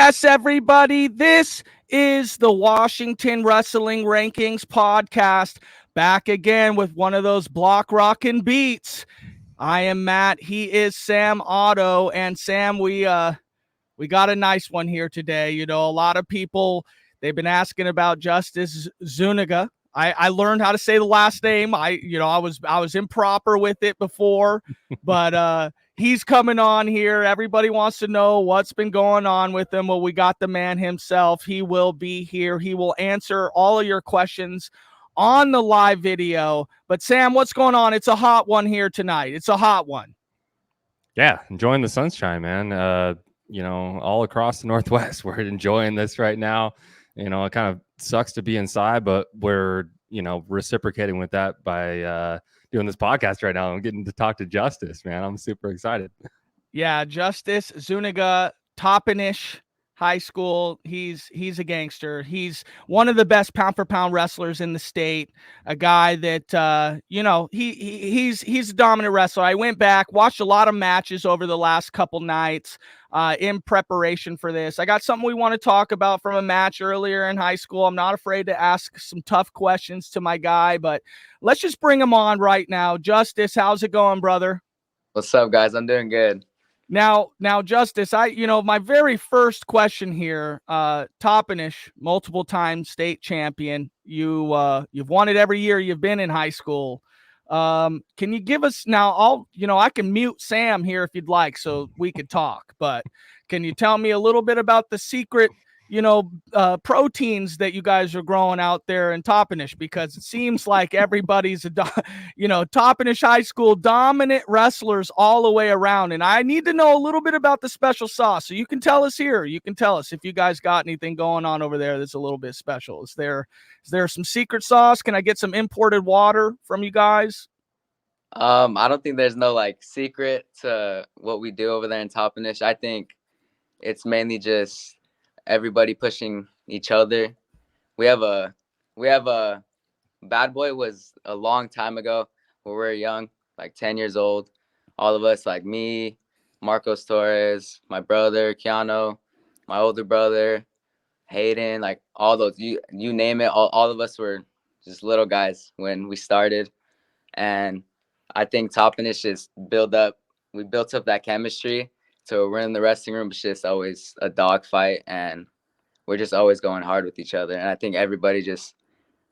Yes, everybody, this is the Washington Wrestling Rankings podcast, back again with one of those block rockin' beats. I am Matt. He is Sam Otto, and Sam, we got a nice one here today. You know, a lot of people, they've been asking about Justyce Zuniga. I learned how to say the last name. I was improper with it before, but he's coming on here. Everybody wants to know what's been going on with him. Well, we got the man himself. He will be here. He will answer all of your questions on the live video. But Sam, what's going on? It's a hot one here tonight. It's a hot one. Yeah, enjoying the sunshine, man. All across the Northwest, we're enjoying this right now. You know, it kind of sucks to be inside, but we're, reciprocating with that by doing this podcast right now and getting to talk to Justyce, man. I'm super excited. Yeah, Justyce Zuniga, Toppenish High School. He's a gangster. He's one of the best pound for pound wrestlers in the state. A guy that he's a dominant wrestler. I went back, watched a lot of matches over the last couple nights in preparation for this. I got something we want to talk about from a match earlier in high school. I'm not afraid to ask some tough questions to my guy, but let's just bring him on right now. Justyce, how's it going, brother? What's up, guys? I'm doing good. Now, Justyce, my very first question here, Toppenish, multiple time state champion. You've won it every year you've been in high school. Can you give us now? I can mute Sam here if you'd like, so we could talk. But can you tell me a little bit about the secret, proteins that you guys are growing out there in Toppenish? Because it seems like everybody's Toppenish High School dominant wrestlers all the way around. And I need to know a little bit about the special sauce. So you can tell us here. You can tell us if you guys got anything going on over there that's a little bit special. Is there some secret sauce? Can I get some imported water from you guys? I don't think there's no secret to what we do over there in Toppenish. I think it's mainly just everybody pushing each other. We have a Bad Boy was a long time ago when we were young, like 10 years old. All of us, like me, Marcos Torres, my brother, Keanu, my older brother, Hayden, like all those, you name it, all of us were just little guys when we started. And I think Toppenish just we built up that chemistry. So we're in the wrestling room, it's just always a dogfight, and we're just always going hard with each other. And I think everybody just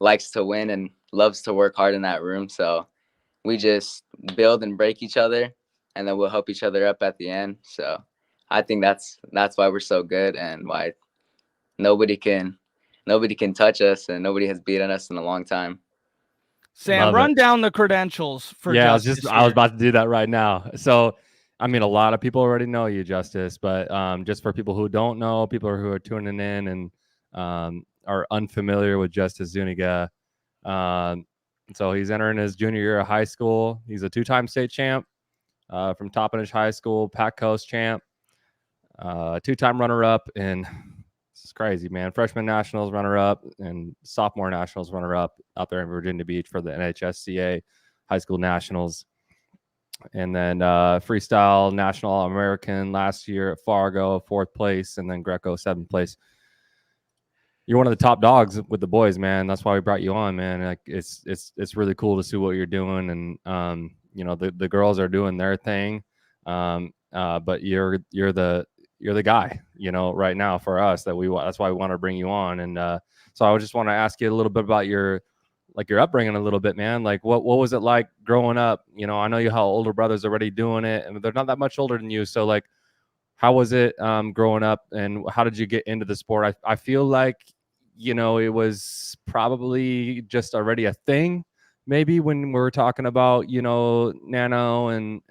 likes to win and loves to work hard in that room. So we just build and break each other, and then we'll help each other up at the end. So I think that's why we're so good, and why nobody can touch us, and nobody has beaten us in a long time. Sam, run down the credentials for Justyce. I was about to do that right now. So, I mean, a lot of people already know you, Justyce, but just for people who don't know, people who are tuning in and are unfamiliar with Justyce Zuniga, so he's entering his junior year of high school. He's a two-time state champ from Toppenish High School, Pac Coast champ, two-time runner-up in, this is crazy, man, freshman nationals runner-up and sophomore nationals runner-up out there in Virginia Beach for the NHSCA high school nationals. And then freestyle national All-American last year at Fargo, 4th place, and then Greco 7th place. You're one of the top dogs with the boys, man. That's why we brought you on, man. Like it's really cool to see what you're doing, and the girls are doing their thing, but you're the guy, right now for us that's why we want to bring you on. And so I just want to ask you a little bit about your upbringing a little bit, man. Like what was it like growing up? I know you how older brothers are already doing it, and they're not that much older than you. So like, how was it growing up, and how did you get into the sport? I feel like, it was probably just already a thing, maybe when we were talking about, Nano and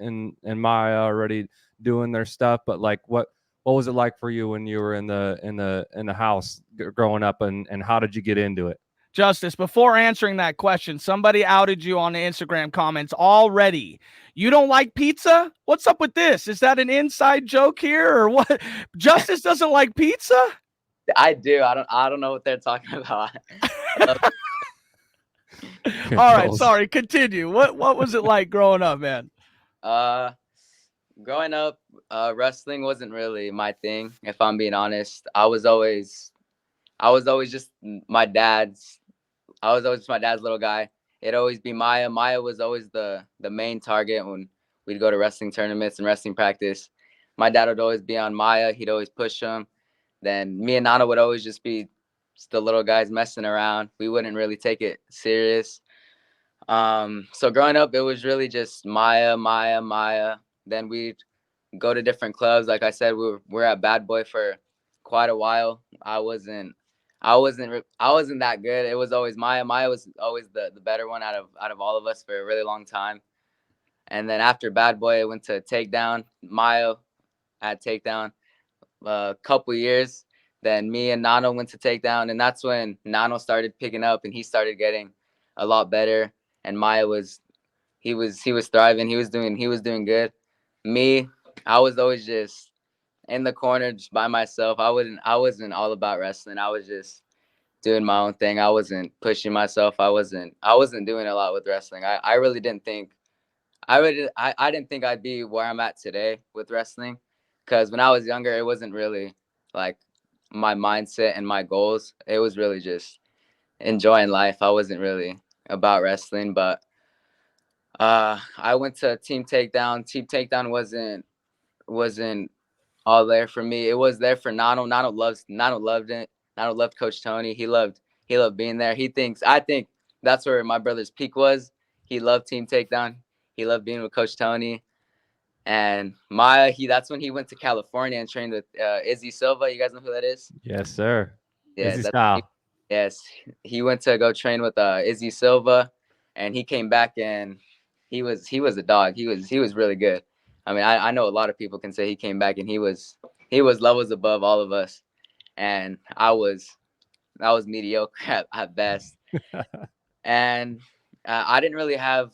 Maya already doing their stuff. But like, what was it like for you when you were in the house growing up, and how did you get into it? Justyce, before answering that question, somebody outed you on the Instagram comments already. You don't like pizza? What's up with this? Is that an inside joke here, or what? Justyce doesn't like pizza? I do. I don't know what they're talking about. All right, sorry. Continue. What was it like growing up, man? Growing up, wrestling wasn't really my thing. If I'm being honest, I was always just my dad's. I was always my dad's little guy. It'd always be Maya. Maya was always the main target when we'd go to wrestling tournaments and wrestling practice. My dad would always be on Maya. He'd always push him. Then me and Nana would always just be just the little guys messing around. We wouldn't really take it serious. So growing up, it was really just Maya, Maya, Maya. Then we'd go to different clubs. Like I said, we were at Bad Boy for quite a while. I wasn't that good. It was always Maya. Maya was always the better one out of all of us for a really long time. And then after Bad Boy, I went to Takedown. Maya at Takedown a couple years. Then me and Nano went to Takedown, and that's when Nano started picking up, and he started getting a lot better. And Maya he was thriving. He was doing good. Me, I was always just in the corner just by myself. I wasn't all about wrestling. I was just doing my own thing. I wasn't pushing myself. I wasn't doing a lot with wrestling. I really didn't think I didn't think I'd be where I'm at today with wrestling, because when I was younger, it wasn't really like my mindset and my goals. It was really just enjoying life. I wasn't really about wrestling, but I went to Team Takedown. Team Takedown wasn't all there for me. It was there for Nano. Nano loved it. Nano loved Coach Tony. He loved being there. I think that's where my brother's peak was. He loved Team Takedown. He loved being with Coach Tony. And Maya, that's when he went to California and trained with Izzy Silva. You guys know who that is? Yes, sir. Yeah, Izzy style. yes. He went to go train with Izzy Silva, and he came back and he was a dog. He was really good. I mean, I know a lot of people can say he came back and he was levels above all of us, and I was mediocre at best. And I didn't really have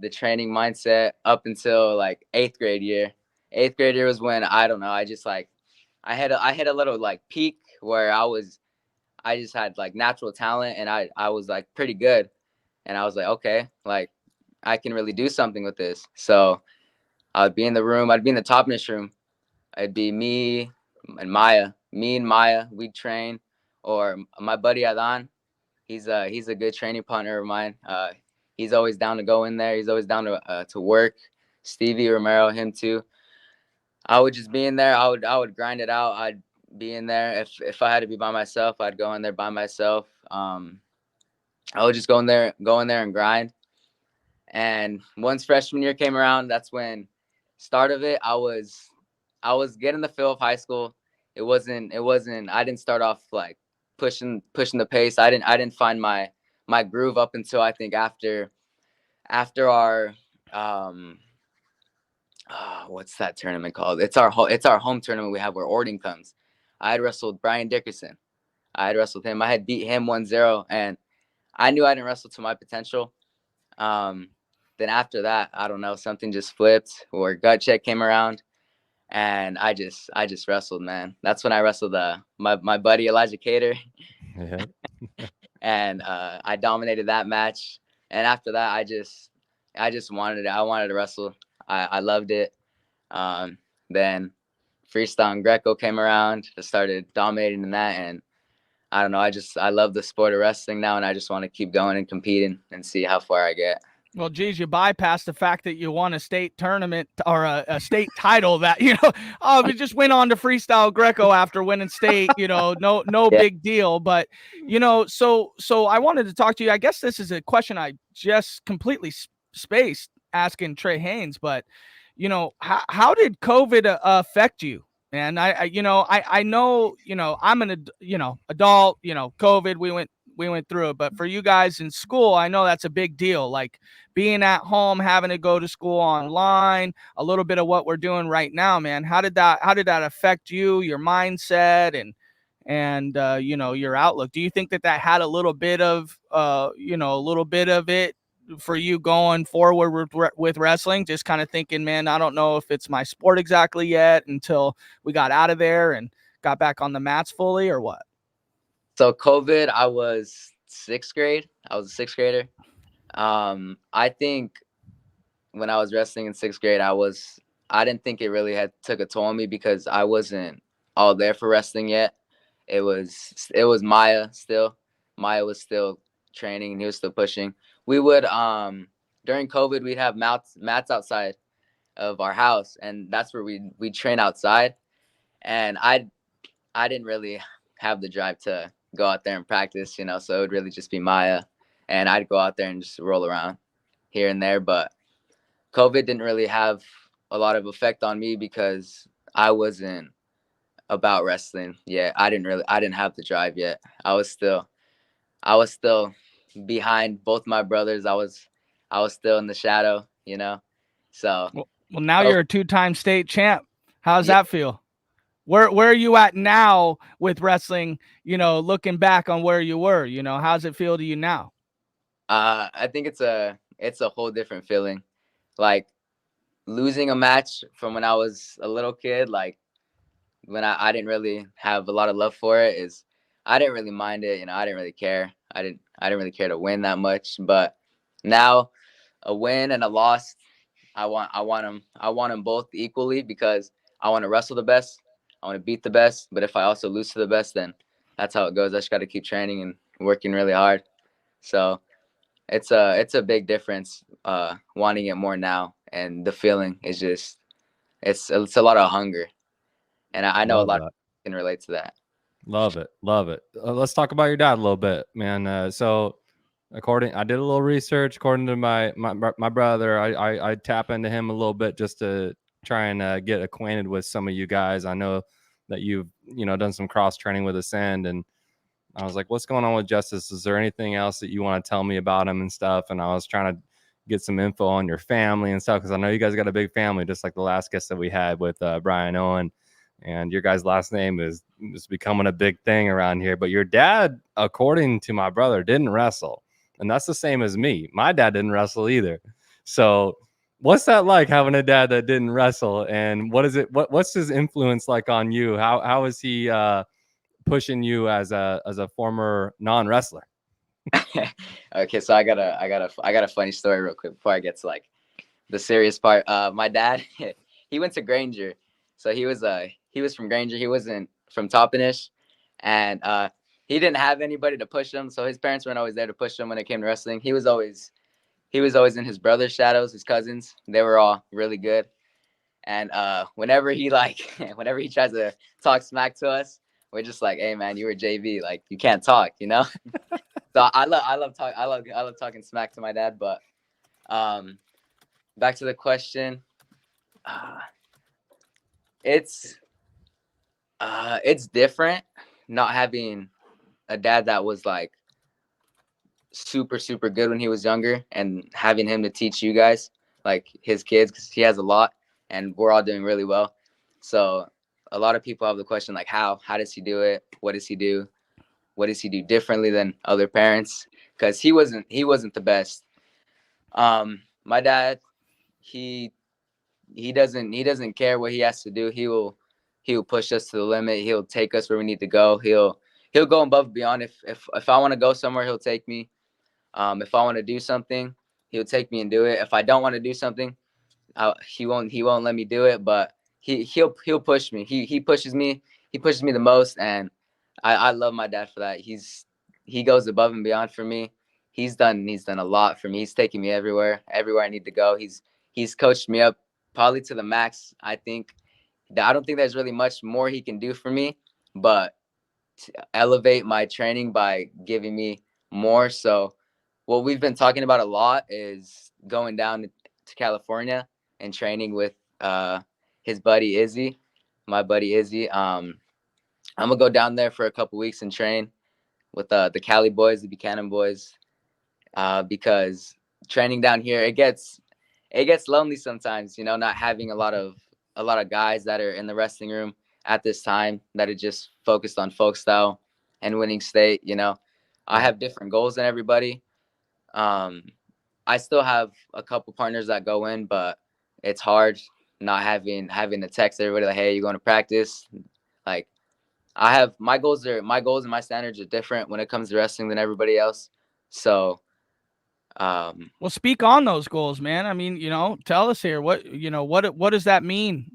the training mindset up until like eighth grade year. Eighth grade year was when I don't know. I just like I hit a little like peak where I just had like natural talent, and I was like pretty good, and I was like, okay, like I can really do something with this. So I'd be in the room. I'd be in the Toppenish room. It'd be me and Maya. Me and Maya, we'd train, or my buddy Adan. He's a good training partner of mine. He's always down to go in there. He's always down to work. Stevie Romero, him too. I would just be in there. I would grind it out. I'd be in there. If I had to be by myself, I'd go in there by myself. I would just go in there and grind. And once freshman year came around, that's when start of it. I was getting the feel of high school. It wasn't. I didn't start off like pushing the pace. I didn't find my groove up until I think after our what's that tournament called? It's our home tournament we have where Ording comes. I had wrestled Brian Dickerson. I had wrestled him. I had beat him 1-0, and I knew I didn't wrestle to my potential. Um, then after that, I don't know, something just flipped, or gut check came around, and I just wrestled, man. That's when I wrestled my buddy Elijah Cater, Yeah. and I dominated that match. And after that, I just wanted it. I wanted to wrestle. I loved it. Then freestyle and Greco came around. I started dominating in that, and I don't know. I love the sport of wrestling now, and I just want to keep going and competing and see how far I get. Well, geez, you bypassed the fact that you won a state tournament or a state title that, we just went on to freestyle Greco after winning state, no Yeah. big deal. But, so I wanted to talk to you. I guess this is a question I just completely spaced asking Trey Haynes, but, how did COVID affect you? And I know, I'm an, adult, COVID, we went through it, but for you guys in school, I know that's a big deal. Like being at home, having to go to school online, a little bit of what we're doing right now, man. How did that affect you, your mindset, and your outlook? Do you think that had a little bit of it for you going forward with wrestling? Just kind of thinking, man, I don't know if it's my sport exactly yet until we got out of there and got back on the mats fully, or what? So COVID, I was sixth grade. I was a sixth grader. I think when I was wrestling in sixth grade, I was I didn't think it really had took a toll on me because I wasn't all there for wrestling yet. It was Maya still. Maya was still training and he was still pushing. We would during COVID we'd have mats outside of our house, and that's where we'd train outside. And I didn't really have the drive to go out there and practice, so it would really just be Maya, and I'd go out there and just roll around here and there. But COVID didn't really have a lot of effect on me because I wasn't about wrestling yet. I didn't have the drive yet. I was still behind both my brothers. I was still in the shadow, So Well, now you're a 2-time state champ. How's Yeah. that feel? Where are you at now with wrestling? Looking back on where you were, how's it feel to you now? I think it's a whole different feeling. Like losing a match from when I was a little kid, like when I didn't really have a lot of love for it, is I didn't really mind it. I didn't really care. I didn't really care to win that much. But now, a win and a loss, I want them both equally because I want to wrestle the best. I want to beat the best. But if I also lose to the best, then that's how it goes. I just got to keep training and working really hard. So it's a big difference. Wanting it more now, and the feeling is just it's a lot of hunger, and I know a lot of people can relate to that. Love it. Let's talk about your dad a little bit, man. So I did a little research. According to my brother, I tap into him a little bit just to try and get acquainted with some of you guys. I know that you've done some cross training with Ascend, and I was like, what's going on with Justyce? Is there anything else that you want to tell me about him and stuff? And I was trying to get some info on your family and stuff because I know you guys got a big family, just like the last guest that we had with Brian Owen. And your guys' last name is becoming a big thing around here. But your dad, according to my brother, didn't wrestle. And that's the same as me. My dad didn't wrestle either. So what's that like, having a dad that didn't wrestle? And what's his influence like on you? How is he pushing you as a former non-wrestler? Okay, so I got a funny story real quick before I get to like the serious part. My dad, he went to Granger, so he was from Granger. He wasn't from Toppenish, and he didn't have anybody to push him. So his parents weren't always there to push him when it came to wrestling. He was always in his brother's shadows, his cousins. They were all really good, and whenever he whenever he tries to talk smack to us, we're just like, hey man, you were JV, like you can't talk, So I love talking smack to my dad. But back to the question, it's different not having a dad that was like super good when he was younger, and having him to teach you guys, like his kids, because he has a lot and we're all doing really well. So a lot of people have the question like, how does he do it? What does he do? What does he do differently than other parents? Because he wasn't the best. My dad, he doesn't care what he has to do. He will push us to the limit. He'll take us where we need to go. He'll go above and beyond. If I want to go somewhere, he'll take me. If I want to do something, he'll take me and do it. If I don't want to do something, he won't let me do it. But he'll push me. He pushes me. He pushes me the most, and I love my dad for that. He goes above and beyond for me. He's done a lot for me. He's taken me everywhere I need to go. He's coached me up probably to the max. I don't think there's really much more he can do for me, but to elevate my training by giving me more. So what we've been talking about a lot is going down to California and training with his buddy Izzy, my buddy Izzy. I'm gonna go down there for a couple weeks and train with the Cali boys, the Buchanan boys, because training down here it gets lonely sometimes, not having a lot of guys that are in the wrestling room at this time that are just focused on folk style and winning state. I have different goals than everybody. I still have a couple partners that go in, but it's hard not having to text everybody like, hey, you going to practice? Like, I have my goals and my standards are different when it comes to wrestling than everybody else. So Well, speak on those goals, man. I mean, tell us here what does that mean,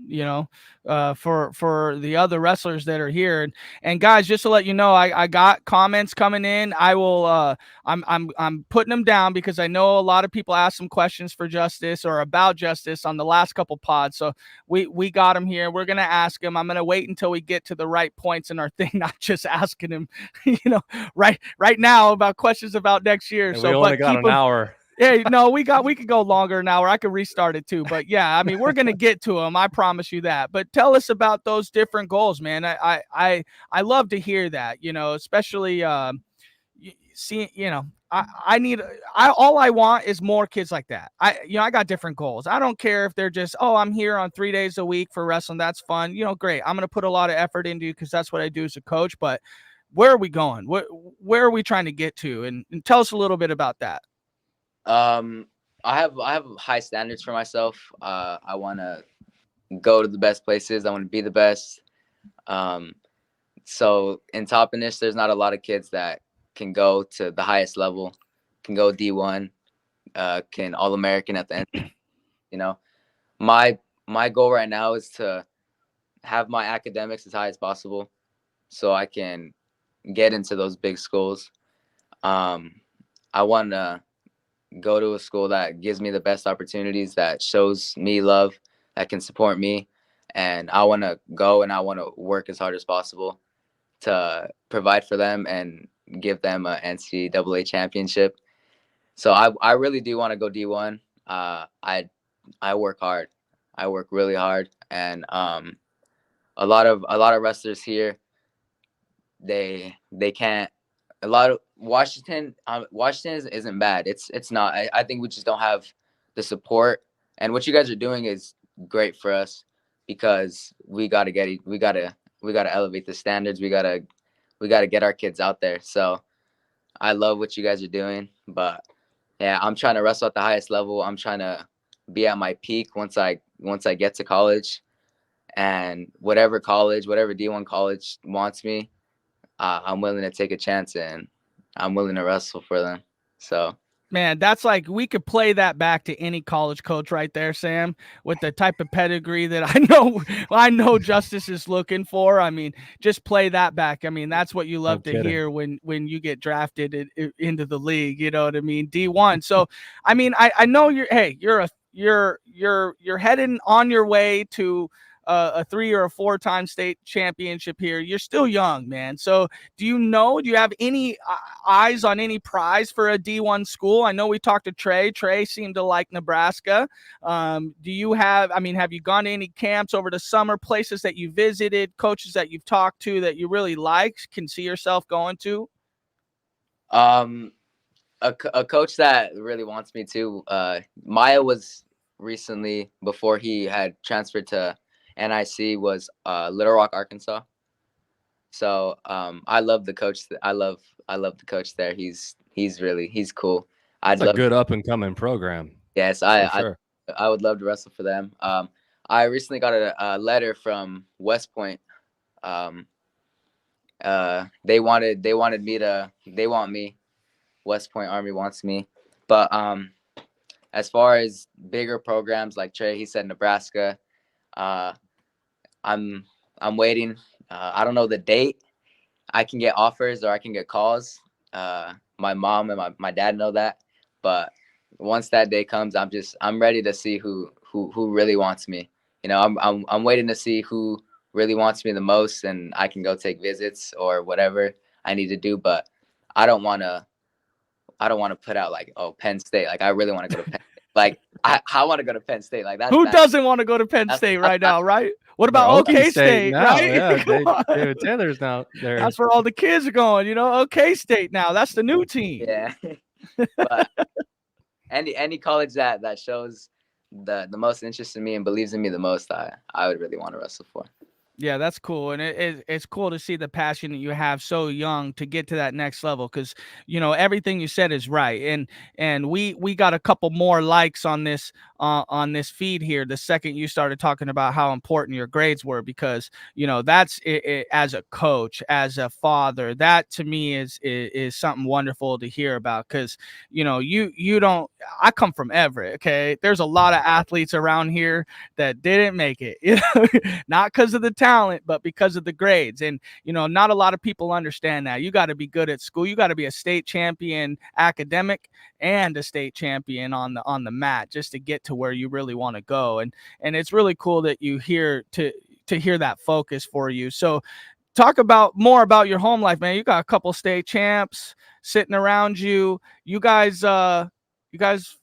for the other wrestlers that are here. And guys, just to let you know, I got comments coming in. I will I'm putting them down because I know a lot of people asked some questions for Justice or about Justice on the last couple pods. So we got him here. We're gonna ask him. I'm gonna wait until we get to the right points in our thing, not just asking him, right now about questions about next year. And so we only got an hour. Yeah, no, we could go longer now, or I could restart it too. But yeah, I mean, we're gonna get to them. I promise you that. But tell us about those different goals, man. I love to hear that. Especially see, all I want is more kids like that. I got different goals. I don't care if they're just, I'm here on 3 days a week for wrestling. That's fun. Great. I'm gonna put a lot of effort into because that's what I do as a coach. But where are we going? Where are we trying to get to? And tell us a little bit about that. I have high standards for myself. I want to go to the best places. I want to be the best. So in Toppenish, there's not a lot of kids that can go to the highest level, can go D1, can All-American at the end. My goal right now is to have my academics as high as possible so I can get into those big schools. I want to go to a school that gives me the best opportunities, that shows me love, that can support me. And I want to go and I want to work as hard as possible to provide for them and give them an NCAA championship. So I really do want to go D1. I work hard. I work really hard. And a lot of wrestlers here, they can't. A lot of Washington isn't bad. It's not. I think we just don't have the support. And what you guys are doing is great for us because we gotta elevate the standards. We gotta get our kids out there. So I love what you guys are doing. But yeah, I'm trying to wrestle at the highest level. I'm trying to be at my peak once I get to college. And whatever D1 college wants me, I'm willing to take a chance and I'm willing to wrestle for them. So, man, that's like we could play that back to any college coach right there, Sam, with the type of pedigree that I know Justice is looking for. I mean, just play that back. I mean, that's what you love to hear when you get drafted into the league. You know what I mean? D1. So, I mean, I know you're heading on your way to a 3 or a 4-time state championship here. You're still young, man. So do you have any eyes on any prize for a D1 school? I know we talked to Trey. Trey seemed to like Nebraska. Have you gone to any camps over the summer, places that you visited, coaches that you've talked to that you really like, can see yourself going to? A coach that really wants me to, Maya was recently, before he had transferred to NIC, was Little Rock, Arkansas. So I love the coach. I love the coach there. He's cool. It's a good up and coming program. Yes, I would love to wrestle for them. I recently got a letter from West Point. They want me. West Point Army wants me. But as far as bigger programs like Trey, he said Nebraska. I'm waiting. I don't know the date. I can get offers or I can get calls. My mom and my dad know that. But once that day comes, I'm ready to see who really wants me. I'm waiting to see who really wants me the most, and I can go take visits or whatever I need to do. But I don't want to put out like, oh, Penn State. Like I really want to go to Penn State. Like I want to go to Penn State. Like who doesn't want to go to Penn State right now, right? What about OK State now, right? Yeah, David Taylor's now there. That's where all the kids are going. OK State now. That's the new team. Yeah. But any college that shows the most interest in me and believes in me the most, I would really want to wrestle for. Yeah, that's cool. And it's cool to see the passion that you have so young to get to that next level. Cause everything you said is right. And we got a couple more likes on this on this feed here the second you started talking about how important your grades were, because that's it, as a coach, as a father, that to me is something wonderful to hear about, because you don't. I come from Everett. Okay, there's a lot of athletes around here that didn't make it, not because of the talent, but because of the grades. And not a lot of people understand that. You got to be good at school. You got to be a state champion academic and a state champion on the mat just to get to where you really want to go. And it's really cool that you hear to hear that focus for you. So talk more about your home life, man. You got a couple state champs sitting around you. You guys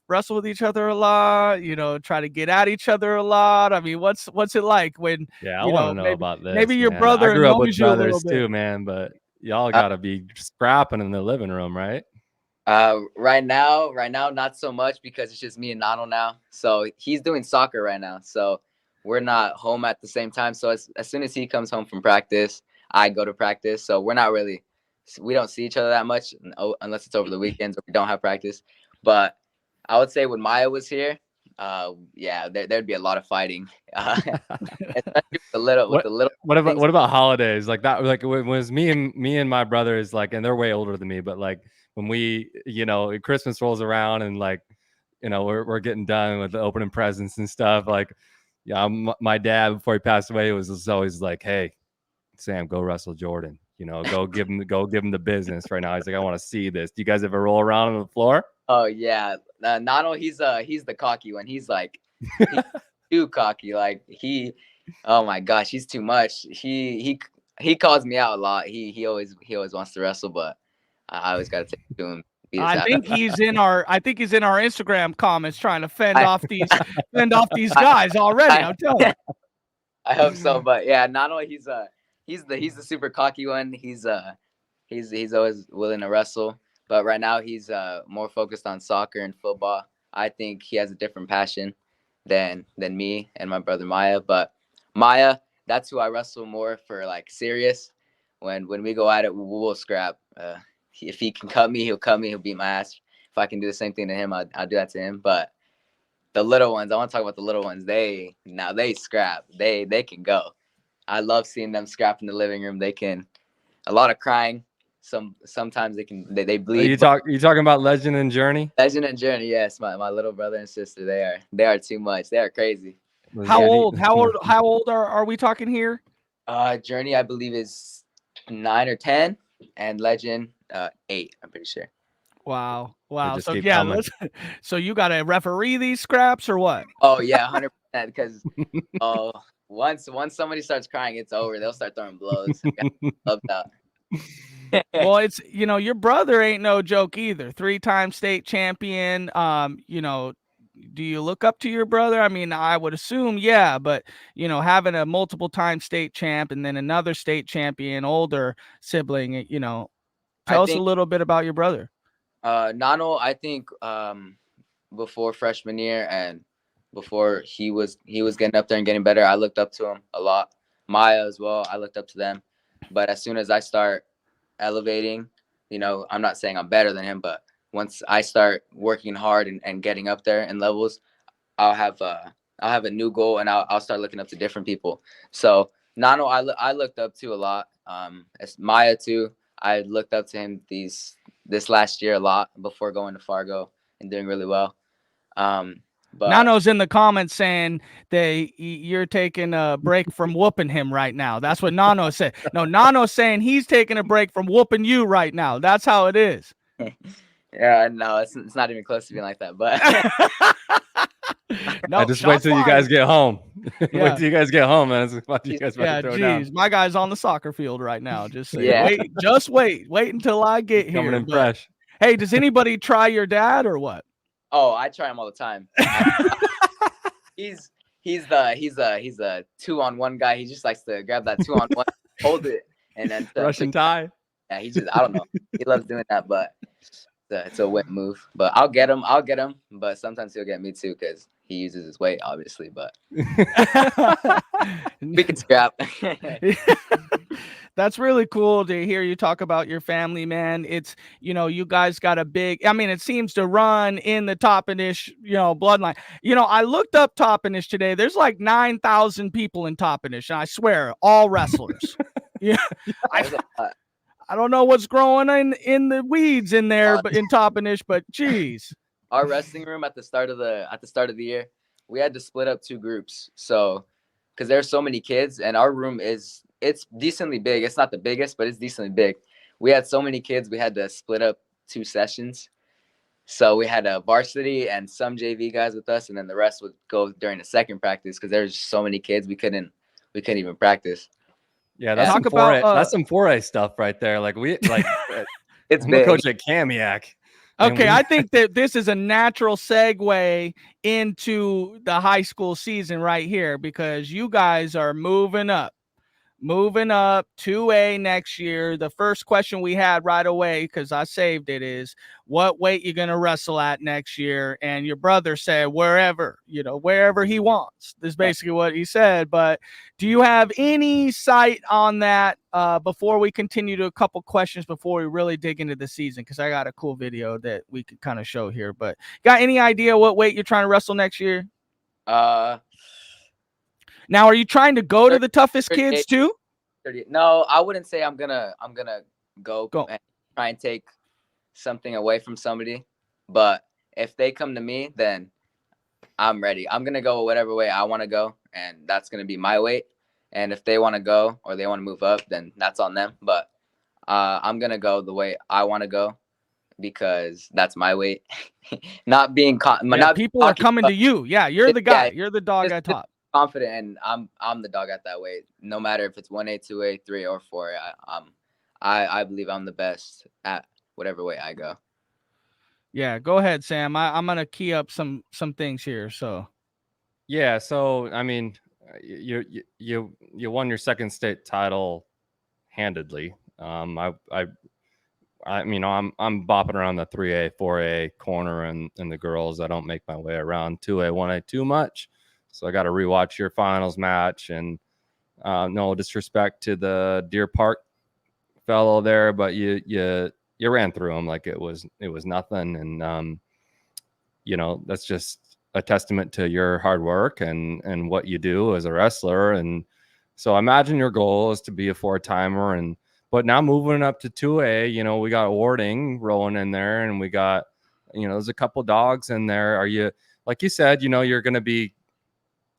wrestle with each other a lot, try to get at each other a lot. I mean, what's it like when I want to know about this. Maybe your man. brother I grew up with annoys you a little brothers bit too, man, but y'all gotta be scrapping in the living room, right? Right now, not so much, because it's just me and Nano now. So he's doing soccer right now. So we're not home at the same time. So as soon as he comes home from practice, I go to practice. So we don't see each other that much unless it's over the weekends or we don't have practice. But I would say when Maya was here, there'd be a lot of fighting. Especially with the little. What about holidays like that? Like when it was me and my brothers, like, and they're way older than me, but like when we, Christmas rolls around and like, we're getting done with the opening presents and stuff. Like, my dad, before he passed away, was always like, "Hey, Sam, go wrestle Jordan. Go give him the business right now." He's like, "I want to see this." Do you guys ever roll around on the floor? Oh yeah, Nano, he's the cocky one. He's like he's too cocky. Like oh my gosh, he's too much. He calls me out a lot. He always wants to wrestle, but I always got to take it to him. I think he's in our Instagram comments trying to fend off these guys already. I'm telling you. I hope so, but yeah, Nano, he's the super cocky one. He's always willing to wrestle, but right now he's more focused on soccer and football. I think he has a different passion than me and my brother Maya. But Maya, that's who I wrestle more for, like, serious. When we go at it, we'll scrap. If he can cut me, he'll cut me. He'll beat my ass. If I can do the same thing to him, I'll do that to him. But the little ones, I want to talk about the little ones. They scrap. They can go. I love seeing them scrap in the living room. They can, a lot of crying. Sometimes they bleed. Are you talking about Legend and Journey? Legend and Journey, yes. My little brother and sister, they are too much. They are crazy. How old are we talking here? Journey, I believe, is 9 or 10, and Legend 8, I'm pretty sure. Wow. So yeah, so you got to referee these scraps or what? Oh yeah, 100%. Because once somebody starts crying, it's over. They'll start throwing blows. Love that. Well, it's your brother ain't no joke either. 3-time state champion. Do you look up to your brother? I mean, I would assume, yeah, but having a multiple-time state champ and then another state champion, older sibling, tell us a little bit about your brother. Nano, I think before freshman year and before he was getting up there and getting better, I looked up to him a lot. Maya as well, I looked up to them. But as soon as I start elevating, I'm not saying I'm better than him, but once I start working hard and getting up there in levels, I'll have a new goal, and I'll start looking up to different people. So Nano, I looked up to a lot. As Maya too, I looked up to him this last year a lot before going to Fargo and doing really well. But Nano's in the comments saying that you're taking a break from whooping him right now. That's what Nano said. No, Nano's saying he's taking a break from whooping you right now. That's how it is. Yeah, no, it's not even close to being like that. But no, just wait till you guys get home. Yeah. Wait till you guys get home, man. My guy's on the soccer field right now. Just say, wait until I get here. Coming in fresh. Hey, does anybody try your dad or what? Oh, I try him all the time. He's a 2-on-1 guy. He just likes to grab that 2-on-1, hold it, and then Russian tie. Yeah, I don't know. He loves doing that, but it's a wet move. But I'll get him. But sometimes he'll get me too, because he uses his weight, obviously, but we can scrap. That's really cool to hear you talk about your family, man. It's, you guys got a big, I mean, it seems to run in the Toppenish, bloodline. I looked up Toppenish today. There's like 9,000 people in Toppenish, and I swear, all wrestlers. Yeah. I don't know what's growing in the weeds in there, but in Toppenish, but geez. Our wrestling room at the start of the year, we had to split up 2 groups. So, because there's so many kids, and our room it's decently big. It's not the biggest, but it's decently big. We had so many kids, we had to split up 2 sessions. So we had a varsity and some JV guys with us, and then the rest would go during the second practice because there's so many kids we couldn't even practice. Yeah, that's some 4A, that's some 4A stuff right there. Like it's I'm big. a coach at Kamiak. Okay, I think that this is a natural segue into the high school season right here, because you guys are moving up 2A next year. The first question we had right away, because I saved it, is what weight you're going to wrestle at next year. And your brother said wherever he wants. This is basically what he said. But do you have any sight on that before we continue to a couple questions before we really dig into the season? Because I got a cool video that we could kind of show here. But got any idea what weight you're trying to wrestle next year? Now, are you trying to go to the toughest kids too? 30. No, I wouldn't say I'm gonna go and try and take something away from somebody. But if they come to me, then I'm ready. I'm gonna go whatever way I want to go, and that's gonna be my weight. And if they want to go or they want to move up, then that's on them. But I'm gonna go the way I want to go because that's my weight. Not being people are coming to you. Yeah, you're the guy. You're the dog at top. Confident, and I'm the dog at that weight. No matter if it's 1A, 2A, 3 or 4, I believe I'm the best at whatever way I go. Yeah, go ahead, Sam. I'm gonna key up some things here. So, yeah. So I mean, you won your second state title handedly. I mean, I'm bopping around the 3A, 4A corner and the girls. I don't make my way around 2A, 1A too much. So I got to rewatch your finals match, and no disrespect to the Deer Park fellow there, but you ran through him like it was nothing, and that's just a testament to your hard work and what you do as a wrestler. And so I imagine your goal is to be a 4-timer, but now moving up to 2A, we got Warding rolling in there, and we got there's a couple dogs in there. Are you, like you said, you're going to be,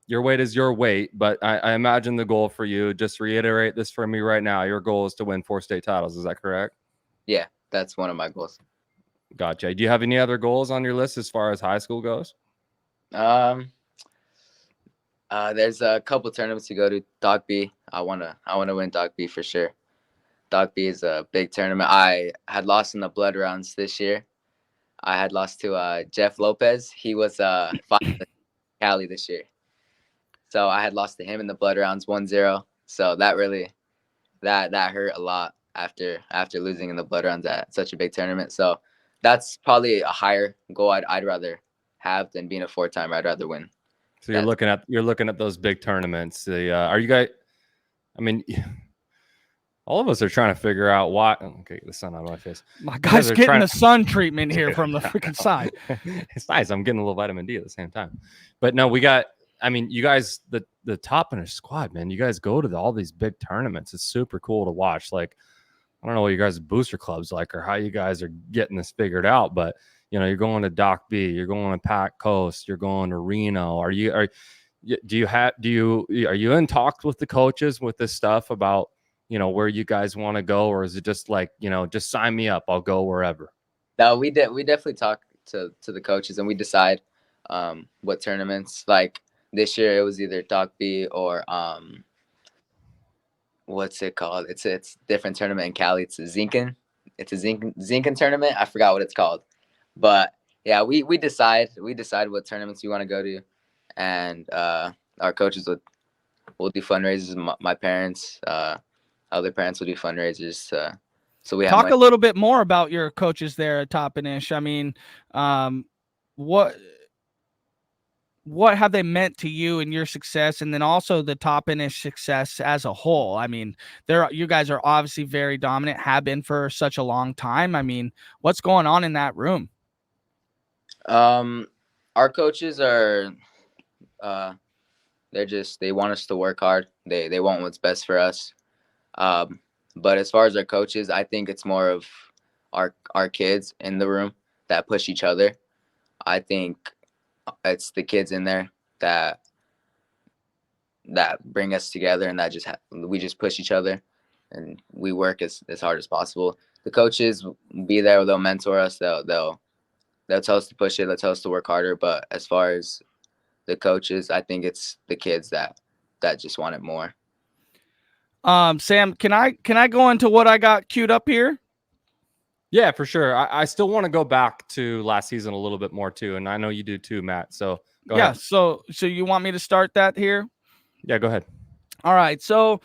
your weight is your weight, but I imagine the goal for you, just reiterate this for me right now, your goal is to win 4 state titles. Is that correct? Yeah, that's one of my goals. Gotcha. Do you have any other goals on your list as far as high school goes? There's a couple tournaments to go to. Doc B, I wanna win Doc B for sure. Doc B is a big tournament. I had lost in the blood rounds this year. I had lost to Jeff Lopez. He was fighting Cali this year. So I had lost to him in the blood rounds 1-0. So that really that hurt a lot after losing in the blood rounds at such a big tournament. So that's probably a higher goal I'd rather have than being a 4-timer. I'd rather win. So you're looking at those big tournaments. Are you guys? I mean, all of us are trying to figure out why. Okay, get the sun out of my face. My guy's getting the sun treatment here from the freaking side. It's nice. I'm getting a little vitamin D at the same time. But no, we got. I mean, you guys, the Toppenish squad, man, you guys go to all these big tournaments. It's super cool to watch. Like, I don't know what you guys' booster clubs like or how you guys are getting this figured out, but you're going to Doc B, you're going to Pac Coast, you're going to Reno. Are you in talks with the coaches with this stuff about, where you guys want to go, or is it just like, just sign me up, I'll go wherever? No, we definitely talk to the coaches, and we decide what tournaments. Like this year, it was either Doc B or what's it called? It's a different tournament in Cali. It's a Zinkin. It's a Zinkin tournament. I forgot what it's called, but yeah, we decide what tournaments we want to go to, and our coaches will do fundraisers. My parents, other parents will do fundraisers. So we talk a little bit more about your coaches there at Toppenish. I mean, what what have they meant to you and your success, and then also the Toppenish success as a whole? I mean, you guys are obviously very dominant, have been for such a long time. I mean, what's going on in that room? Our coaches are, they want us to work hard. They want what's best for us. But as far as our coaches, I think it's more of our kids in the room that push each other. I think it's the kids in there that bring us together, and that we just push each other, and we work as hard as possible. The coaches be there; they'll mentor us. They'll tell us to push it. They'll tell us to work harder. But as far as the coaches, I think it's the kids that just want it more. Sam, can I go into what I got queued up here? Yeah, for sure. I still want to go back to last season a little bit more too, and I know you do too, Matt. So go ahead. So you want me to start that here? Yeah, go ahead. All right. So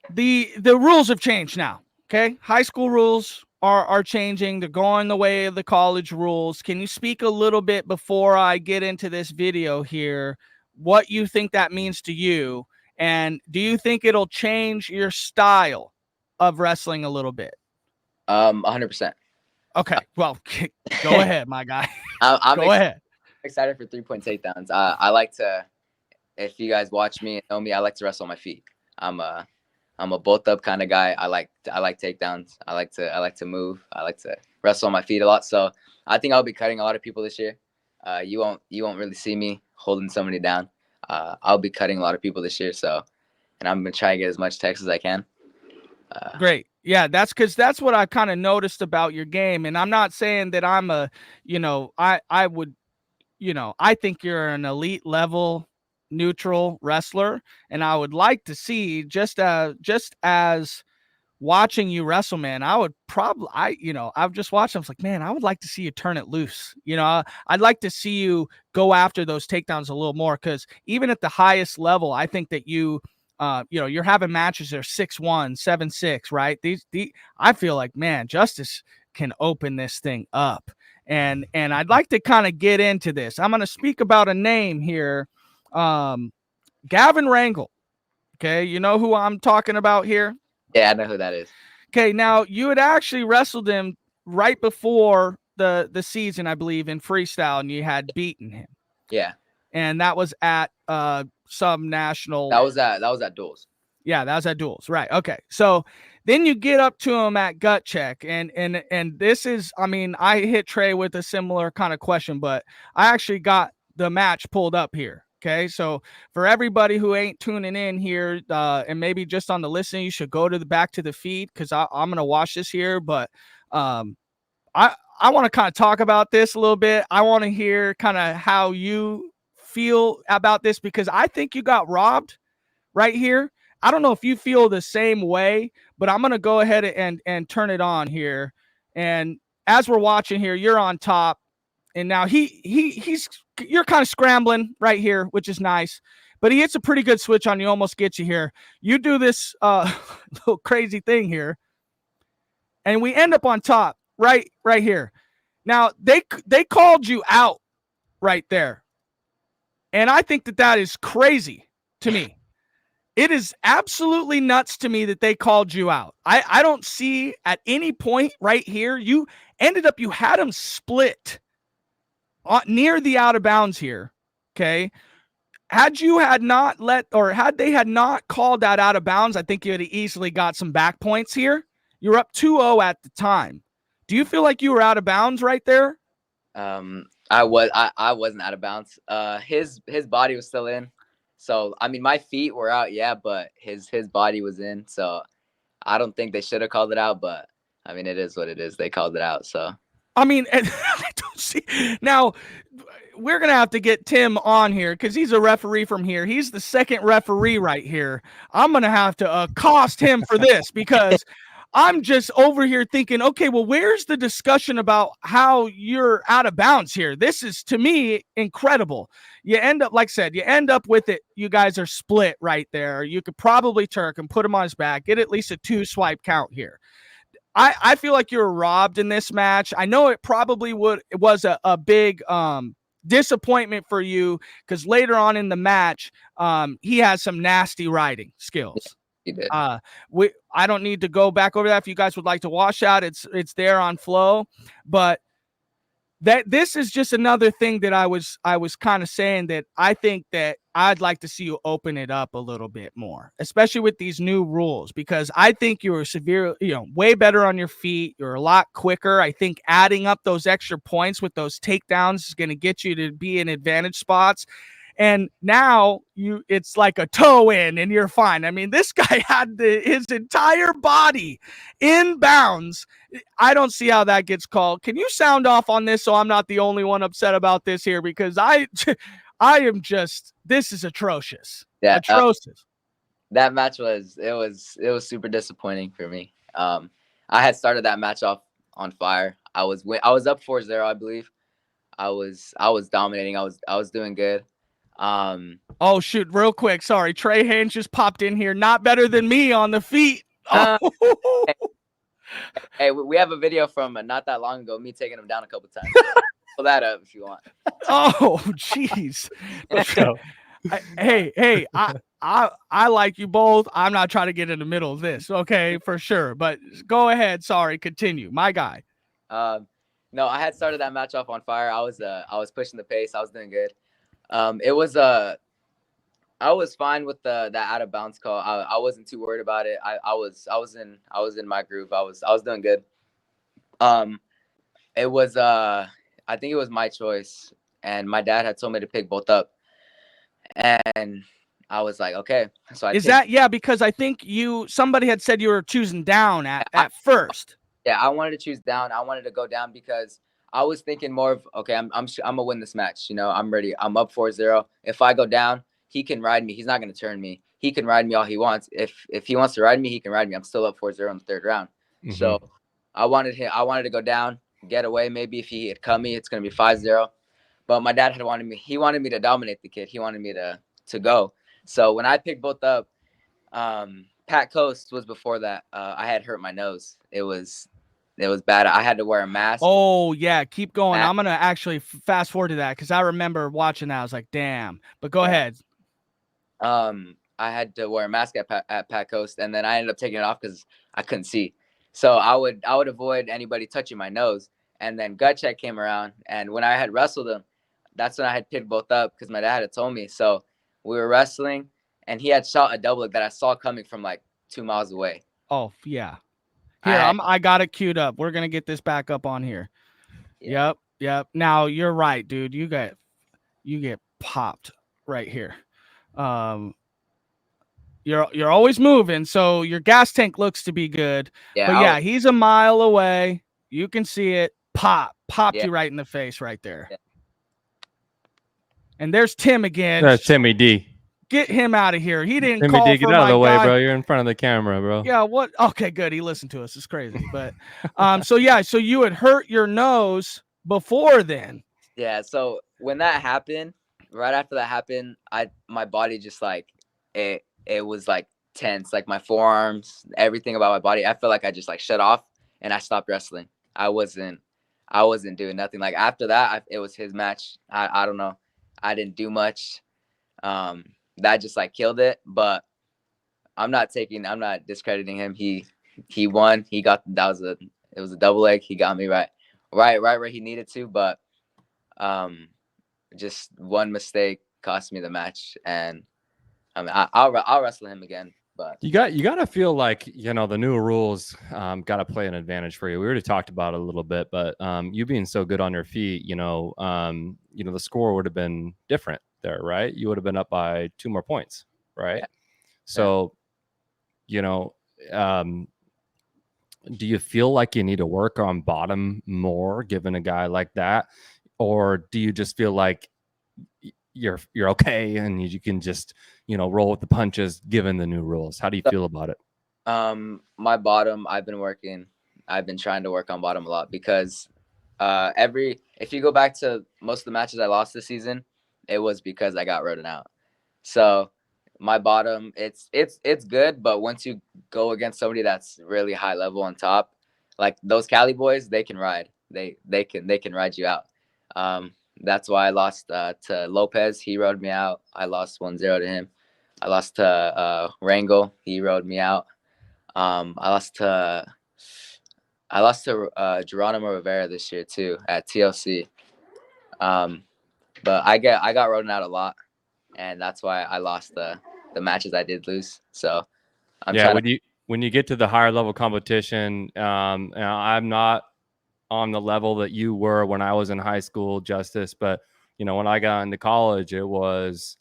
the rules have changed now. Okay, high school rules are changing. They're going the way of the college rules. Can you speak a little bit before I get into this video here, what you think that means to you, and do you think it'll change your style of wrestling a little bit? 100%. Okay, well, go ahead, my guy. Go ahead. Excited for 3-point takedowns. I like to, if you guys watch me and know me, I like to wrestle on my feet. I'm a bolt up kind of guy. I like takedowns. I like to move. I like to wrestle on my feet a lot. So I think I'll be cutting a lot of people this year. You won't really see me holding somebody down. I'll be cutting a lot of people this year. So, and I'm gonna try and get as much text as I can. Great. Yeah, that's what I kind of noticed about your game. And I'm not saying that I'm I would, I think you're an elite level neutral wrestler. And I would like to see, just as watching you wrestle, man, I would probably, I've just watched, I was like, man, I would like to see you turn it loose. I'd like to see you go after those takedowns a little more. Cause even at the highest level, I think that you're having matches that are 6'1", 7'6", right? I feel like, man, Justyce can open this thing up. And I'd like to kind of get into this. I'm going to speak about a name here. Gavin Rangel. Okay. You know who I'm talking about here? Yeah, I know who that is. Okay. Now, you had actually wrestled him right before the season, I believe, in freestyle, and you had beaten him. Yeah. And that was at some national. That was at duels. Yeah, that was at duels. Right. Okay. So then you get up to him at gut check. And this is, I mean, I hit Trey with a similar kind of question, but I actually got the match pulled up here. Okay. So for everybody who ain't tuning in here, and maybe just on the listening, you should go to the back to the feed, because I'm going to watch this here. But I want to kind of talk about this a little bit. I want to hear kind of how you feel about this, because I think you got robbed right here. I don't know if you feel the same way, but I'm going to go ahead and turn it on here. And as we're watching here, you're on top. And now you're kind of scrambling right here, which is nice. But he hits a pretty good switch on you, almost gets you here. You do this little crazy thing here. And we end up on top right here. Now, they called you out right there. And I think that is crazy to me. It is absolutely nuts to me that they called you out. I don't see at any point right here, you had them split near the out of bounds here. Okay. Had they had not called that out of bounds, I think you had easily got some back points here. You're up 2-0 at the time. Do you feel like you were out of bounds right there? I wasn't out of bounds. His body was still in. So, I mean, my feet were out, yeah, but his body was in. So I don't think they should have called it out, but I mean, it is what it is. They called it out. So, I mean, I don't see. Now, we're going to have to get Tim on here, because he's a referee from here. He's the second referee right here. I'm going to have to accost him for this, because I'm just over here thinking, okay, well, where's the discussion about how you're out of bounds here? This is, to me, incredible. You end up, like I said, with it. You guys are split right there. You could probably Turk and put him on his back, get at least a 2-swipe count here. I feel like you were robbed in this match. I know it probably was a big disappointment for you because later on in the match, he has some nasty riding skills. He did. I don't need to go back over that. If you guys would like to watch that, it's there on Flow. But this is just another thing that I was kind of saying that I think that I'd like to see you open it up a little bit more, especially with these new rules, because I think you were way better on your feet. You're a lot quicker. I think adding up those extra points with those takedowns is going to get you to be in advantage spots. And now it's like a toe in and you're fine. I mean, this guy had his entire body in bounds. I don't see how that gets called. Can you sound off on this so I'm not the only one upset about this here? Because I am just, this is atrocious. Yeah, atrocious. That match was super disappointing for me. I had started that match off on fire. I was up 4-0, I believe. I was dominating. I was doing good. Oh shoot, real quick, sorry, Trey Haynes just popped in here, not better than me on the feet. Hey, we have a video from not that long ago, me taking him down a couple times. Pull that up if you want. Oh jeez. Hey, I like you both. I'm not trying to get in the middle of this, okay, for sure, but go ahead. Sorry, continue, my guy. No, I had started that match off on fire. I was pushing the pace. I was doing good. I was fine with that out of bounds call. I wasn't too worried about it. I was in my groove. I was doing good. It was I think it was my choice, and my dad had told me to pick both up, and I was like, okay. So because I think somebody had said you were choosing down at first. Yeah, I wanted to choose down. I wanted to go down because I was thinking more of, okay, I'm gonna win this match. I'm ready. I'm up 4-0. If I go down, he can ride me. He's not gonna turn me. He can ride me all he wants. If he wants to ride me, he can ride me. I'm still up 4-0 in the third round. Mm-hmm. So I wanted to go down, get away. Maybe if he had cut me, it's gonna be 5-0. But my dad wanted me to dominate the kid. He wanted me to go. So when I picked both up, Pat Coast was before that. I had hurt my nose. It was bad. I had to wear a mask. Oh yeah, keep going. I'm gonna actually fast forward to that because I remember watching that. I was like, damn. But go ahead. I had to wear a mask at Pat Coast, and then I ended up taking it off because I couldn't see. So I would avoid anybody touching my nose. And then Gut Check came around, and when I had wrestled him, that's when I had picked both up because my dad had told me. So we were wrestling, and he had shot a double leg that I saw coming from like 2 miles away. Oh yeah. Here, I got it queued up. We're gonna get this back up on here. Yeah. Yep. Now you're right, dude. You get popped right here. You're always moving, so your gas tank looks to be good. Yeah, but yeah, he's a mile away. You can see it. Popped you right in the face right there. Yeah. And there's Tim again. That's Timmy D. Get him out of here. He didn't Timmy call D, for get out of the way, guy. bro. You're in front of the camera, bro. Yeah, what? Okay, good. He listened to us. It's crazy. But so you had hurt your nose before then. Yeah, so when that happened, right after that happened, my body just like it was like tense, like my forearms, everything about my body. I felt like I just like shut off and I stopped wrestling. I wasn't doing nothing. Like after that, it was his match. I don't know. I didn't do much. That just like killed it. But I'm not discrediting him. He won. It was a double leg. He got me right where he needed to. But just one mistake cost me the match. And I mean, I'll wrestle him again. But you got to feel like, the new rules got to play an advantage for you. We already talked about it a little bit, but you being so good on your feet, the score would have been different there, right? You would have been up by 2 more points, right? Yeah. So, do you feel like you need to work on bottom more given a guy like that? Or do you just feel like you're okay and you can just roll with the punches given the new rules? How do you feel about it? My bottom, I've been trying to work on bottom a lot because if you go back to most of the matches I lost this season, it was because I got rodent out. So my bottom, it's good, but once you go against somebody that's really high level on top, like those Cali boys, they can ride. They can ride you out. that's why I lost to Lopez. He rode me out. I lost 1-0 to him. I lost to Rangel. He rode me out. I lost to Geronimo Rivera this year too at TLC. But I got rode out a lot, and that's why I lost the matches I did lose. So I'm trying when you get to the higher level competition, I'm not on the level that you were when I was in high school, Justice, but when I got into college, it was,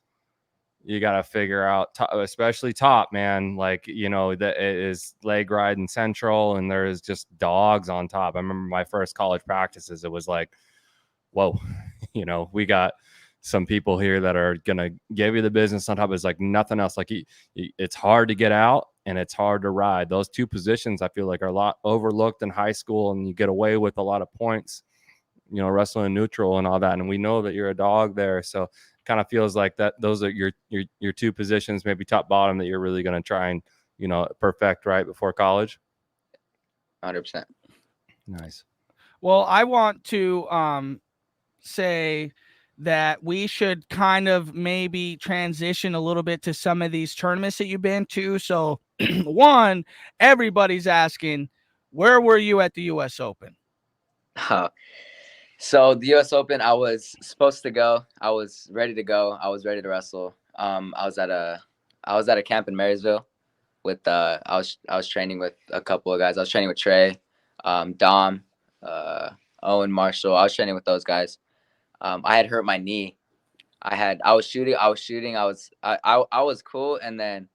you got to figure out, especially top, man, like, that it is leg riding central, and there's just dogs on top. I remember my first college practices, it was like, whoa, we got some people here that are going to give you the business on top. It's like nothing else. Like it's hard to get out and it's hard to ride. Those two positions I feel like are a lot overlooked in high school, and you get away with a lot of points, wrestling neutral and all that. And we know that you're a dog there. So it kind of feels like that those are your two positions, maybe top bottom, that you're really going to try and, perfect right before college. 100%. Nice. Well, I want to say that we should kind of maybe transition a little bit to some of these tournaments that you've been to. So one, everybody's asking, where were you at the US Open? So the US Open, I was supposed to go. I was ready to go. I was ready to wrestle. I was at a camp in Marysville with I was training with a couple of guys. I was training with Trey, Dom, Owen, Marshall. I was training with those guys. I had hurt my knee. I was shooting. I was cool, and then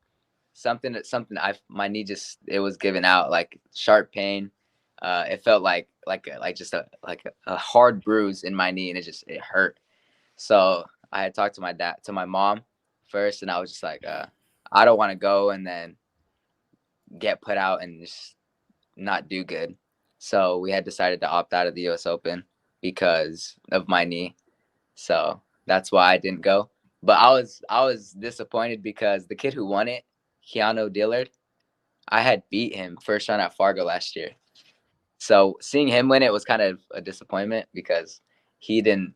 my knee just, it was giving out, like sharp pain. It felt like just a hard bruise in my knee, and it hurt. So I had talked to my mom first, and I was just like, I don't want to go and then get put out and just not do good. So we had decided to opt out of the US Open because of my knee. So that's why I didn't go. But I was disappointed because the kid who won it, Keanu Dillard, I had beat him first round at Fargo last year. So seeing him win it was kind of a disappointment because he didn't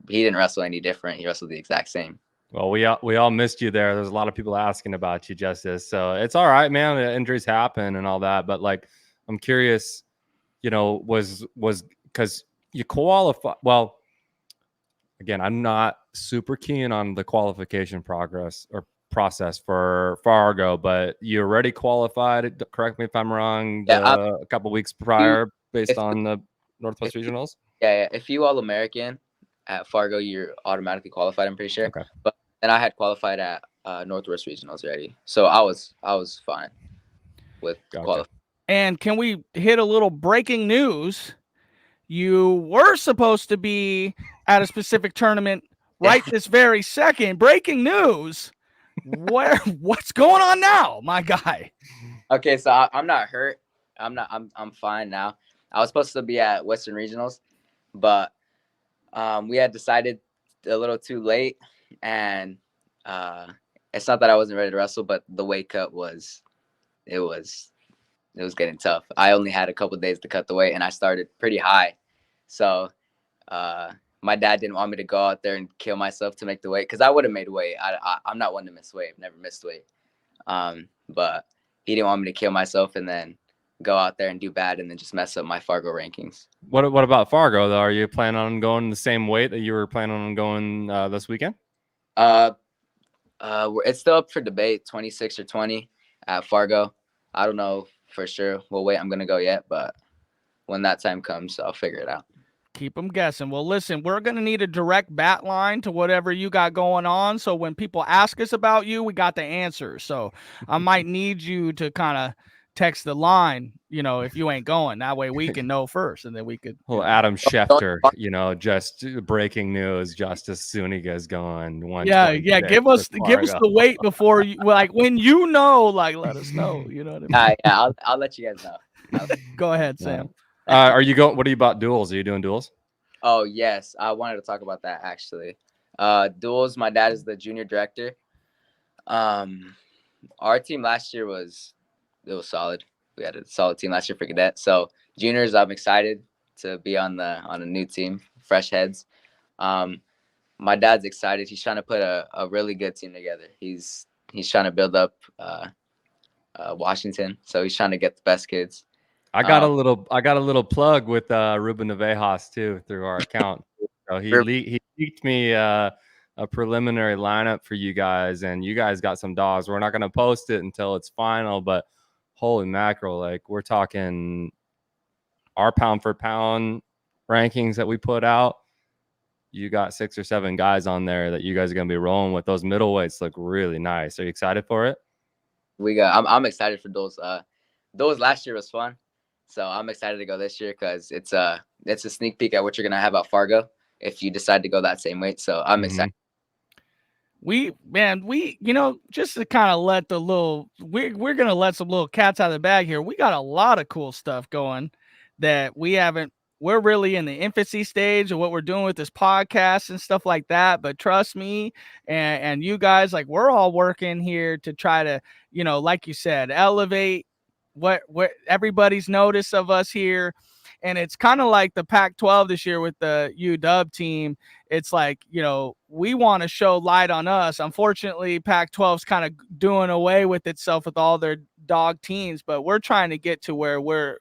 wrestle any different. He wrestled the exact same. Well, we all missed you there. There's a lot of people asking about you, Justice. So it's all right, man. The injuries happen and all that. But like, I'm curious, was because you qualify. Well, again, I'm not super keen on the qualification process for Fargo, but you already qualified. Correct me if I'm wrong. A couple weeks prior, based on the Northwest Regionals. Yeah. If you All-American at Fargo, you're automatically qualified, I'm pretty sure. Okay. But then I had qualified at Northwest Regionals already, so I was fine with qualifying. And can we hit a little breaking news? You were supposed to be at a specific tournament right this very second. Breaking news. What's going on now, my guy? Okay, so I'm not hurt. I'm fine now. I was supposed to be at Western Regionals, but we had decided a little too late, and it's not that I wasn't ready to wrestle, but the weight cut was getting tough. I only had a couple of days to cut the weight, and I started pretty high. So my dad didn't want me to go out there and kill myself to make the weight, because I would have made weight. I'm not one to miss weight. I've never missed weight. But he didn't want me to kill myself and then go out there and do bad and then just mess up my Fargo rankings. What about Fargo, though? Are you planning on going the same weight that you were planning on going this weekend? It's still up for debate, 26 or 20 at Fargo. I don't know for sure what weight I'm going to go yet, but when that time comes, I'll figure it out. Keep them guessing. Well, listen, we're going to need a direct bat line to whatever you got going on. So when people ask us about you, we got the answer. So I might need you to kind of text the line, if you ain't going. That way we can know first, and then we could. Well, Adam Schefter, just breaking news. Justice Zuniga is going. Yeah. Give us the weight before you, like, when let us know. You know what I mean? Yeah, I'll let you guys know. Go ahead, Sam. Are you going? What are you about duels? Are you doing duels? Oh yes, I wanted to talk about that actually. Duels. My dad is the junior director. Our team last year was solid. We had a solid team last year for cadet. So juniors, I'm excited to be on a new team, fresh heads. My dad's excited. He's trying to put a really good team together. He's trying to build up Washington, so he's trying to get the best kids. I got a little plug with Ruben Nevejas too through our account. So he leaked me a preliminary lineup for you guys, and you guys got some dogs. We're not going to post it until it's final, but holy mackerel, like we're talking our pound for pound rankings that we put out. You got 6 or 7 guys on there that you guys are going to be rolling with. Those middleweights look really nice. Are you excited for it? I'm excited for those. Those last year was fun. So I'm excited to go this year because it's a sneak peek at what you're gonna have at Fargo if you decide to go that same weight. So I'm excited. We just to kind of let we're gonna let some little cats out of the bag here. We got a lot of cool stuff going that we're really in the infancy stage of what we're doing with this podcast and stuff like that. But trust me, and you guys, like we're all working here to try to, like you said, elevate what everybody's notice of us here. And it's kind of like the Pac-12 this year with the UW team. It's like, we want to show light on us. Unfortunately, Pac-12's kind of doing away with itself with all their dog teams, but we're trying to get to where we're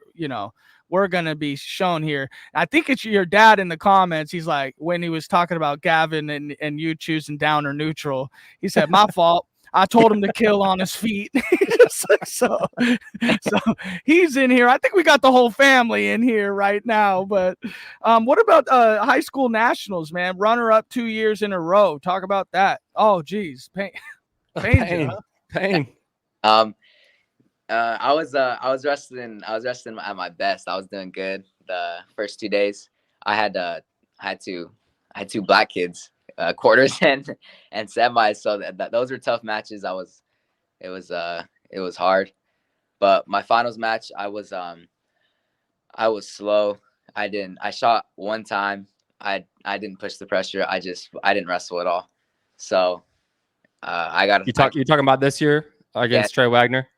going to be shown here. I think it's your dad in the comments. He's like, when he was talking about Gavin and you choosing down or neutral, he said, my fault. I told him to kill on his feet. so he's in here. I think we got the whole family in here right now. But what about high school nationals, man? Runner up 2 years in a row. Talk about that. Oh, geez, pain. Pain. I was wrestling at my best. I was doing good the first 2 days. I had two black kids. Quarters and semis, so that those were tough matches. It was hard, but my finals match, I was slow. I shot one time. I didn't push the pressure. I didn't wrestle at all. So I got you talking about this year against Trey Wagner.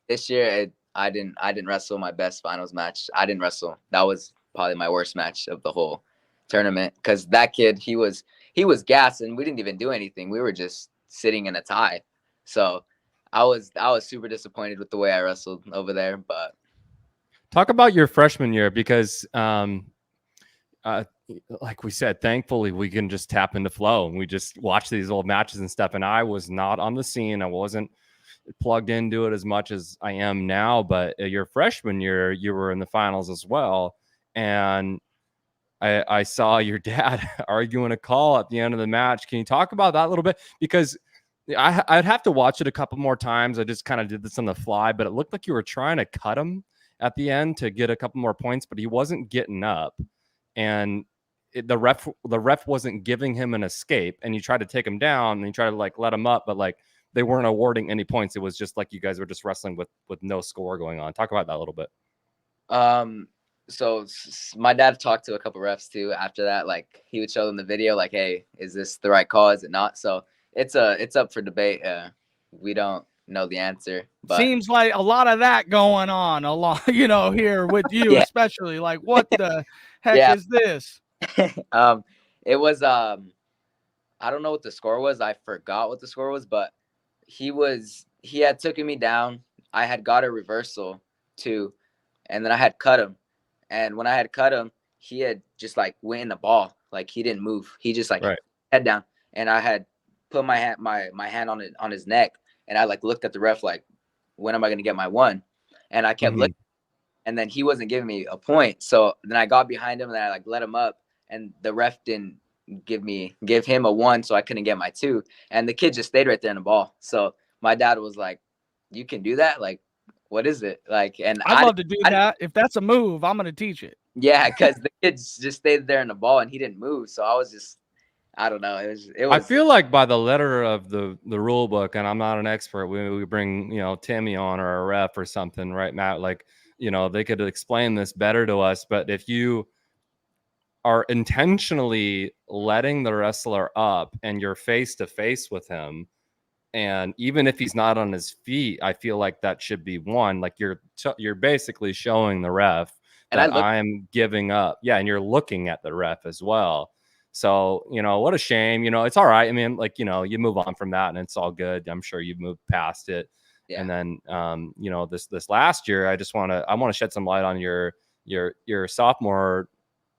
This year I didn't wrestle my best finals match. I didn't wrestle. That was probably my worst match of the whole tournament because that kid, he was gassed and we didn't even do anything. We were just sitting in a tie. So I was super disappointed with the way I wrestled over there. But talk about your freshman year because like we said, thankfully we can just tap into flow and we just watch these old matches and stuff. And I was not on the scene. I wasn't plugged into it as much as I am now. But your freshman year, you were in the finals as well. And I saw your dad arguing a call at the end of the match. Can you talk about that a little bit? Because I'd have to watch it a couple more times. I just kind of did this on the fly, but it looked like you were trying to cut him at the end to get a couple more points, but he wasn't getting up. And the ref wasn't giving him an escape, and you tried to take him down and you tried to let him up, but they weren't awarding any points. It was just like you guys were just wrestling with no score going on. Talk about that a little bit. So my dad talked to a couple refs too after that. Like he would show them the video, like, hey, is this the right call? Is it not? So it's up for debate. We don't know the answer. But seems like a lot of that going on a lot, here with you, especially. Like, what the heck is this? It was I don't know what the score was. I forgot what the score was, but he had taken me down. I had got a reversal too, and then I had cut him. And when I had cut him, he had just went in the ball. Like he didn't move. He just head down. And I had put my hand on his neck. And I looked at the ref when am I going to get my one? And I kept looking. And then he wasn't giving me a point. So then I got behind him and I let him up. And the ref didn't give him a one. So I couldn't get my two. And the kid just stayed right there in the ball. So my dad was like, you can do that? What is it? And I'd love to do that. If that's a move, I'm going to teach it. Yeah, because the kid just stayed there in the ball and he didn't move. So I was just, I don't know. It was. I feel like by the letter of the rule book, and I'm not an expert, we bring, Timmy on or a ref or something, right, Matt? They could explain this better to us. But if you are intentionally letting the wrestler up and you're face to face with him, and even if he's not on his feet, I feel like that should be one. You're basically showing the ref that I am giving up. Yeah, and you're looking at the ref as well. So, what a shame. It's all right. I mean, like, you move on from that and it's all good. I'm sure you've moved past it. Yeah. And then, this last year, I want to shed some light on your sophomore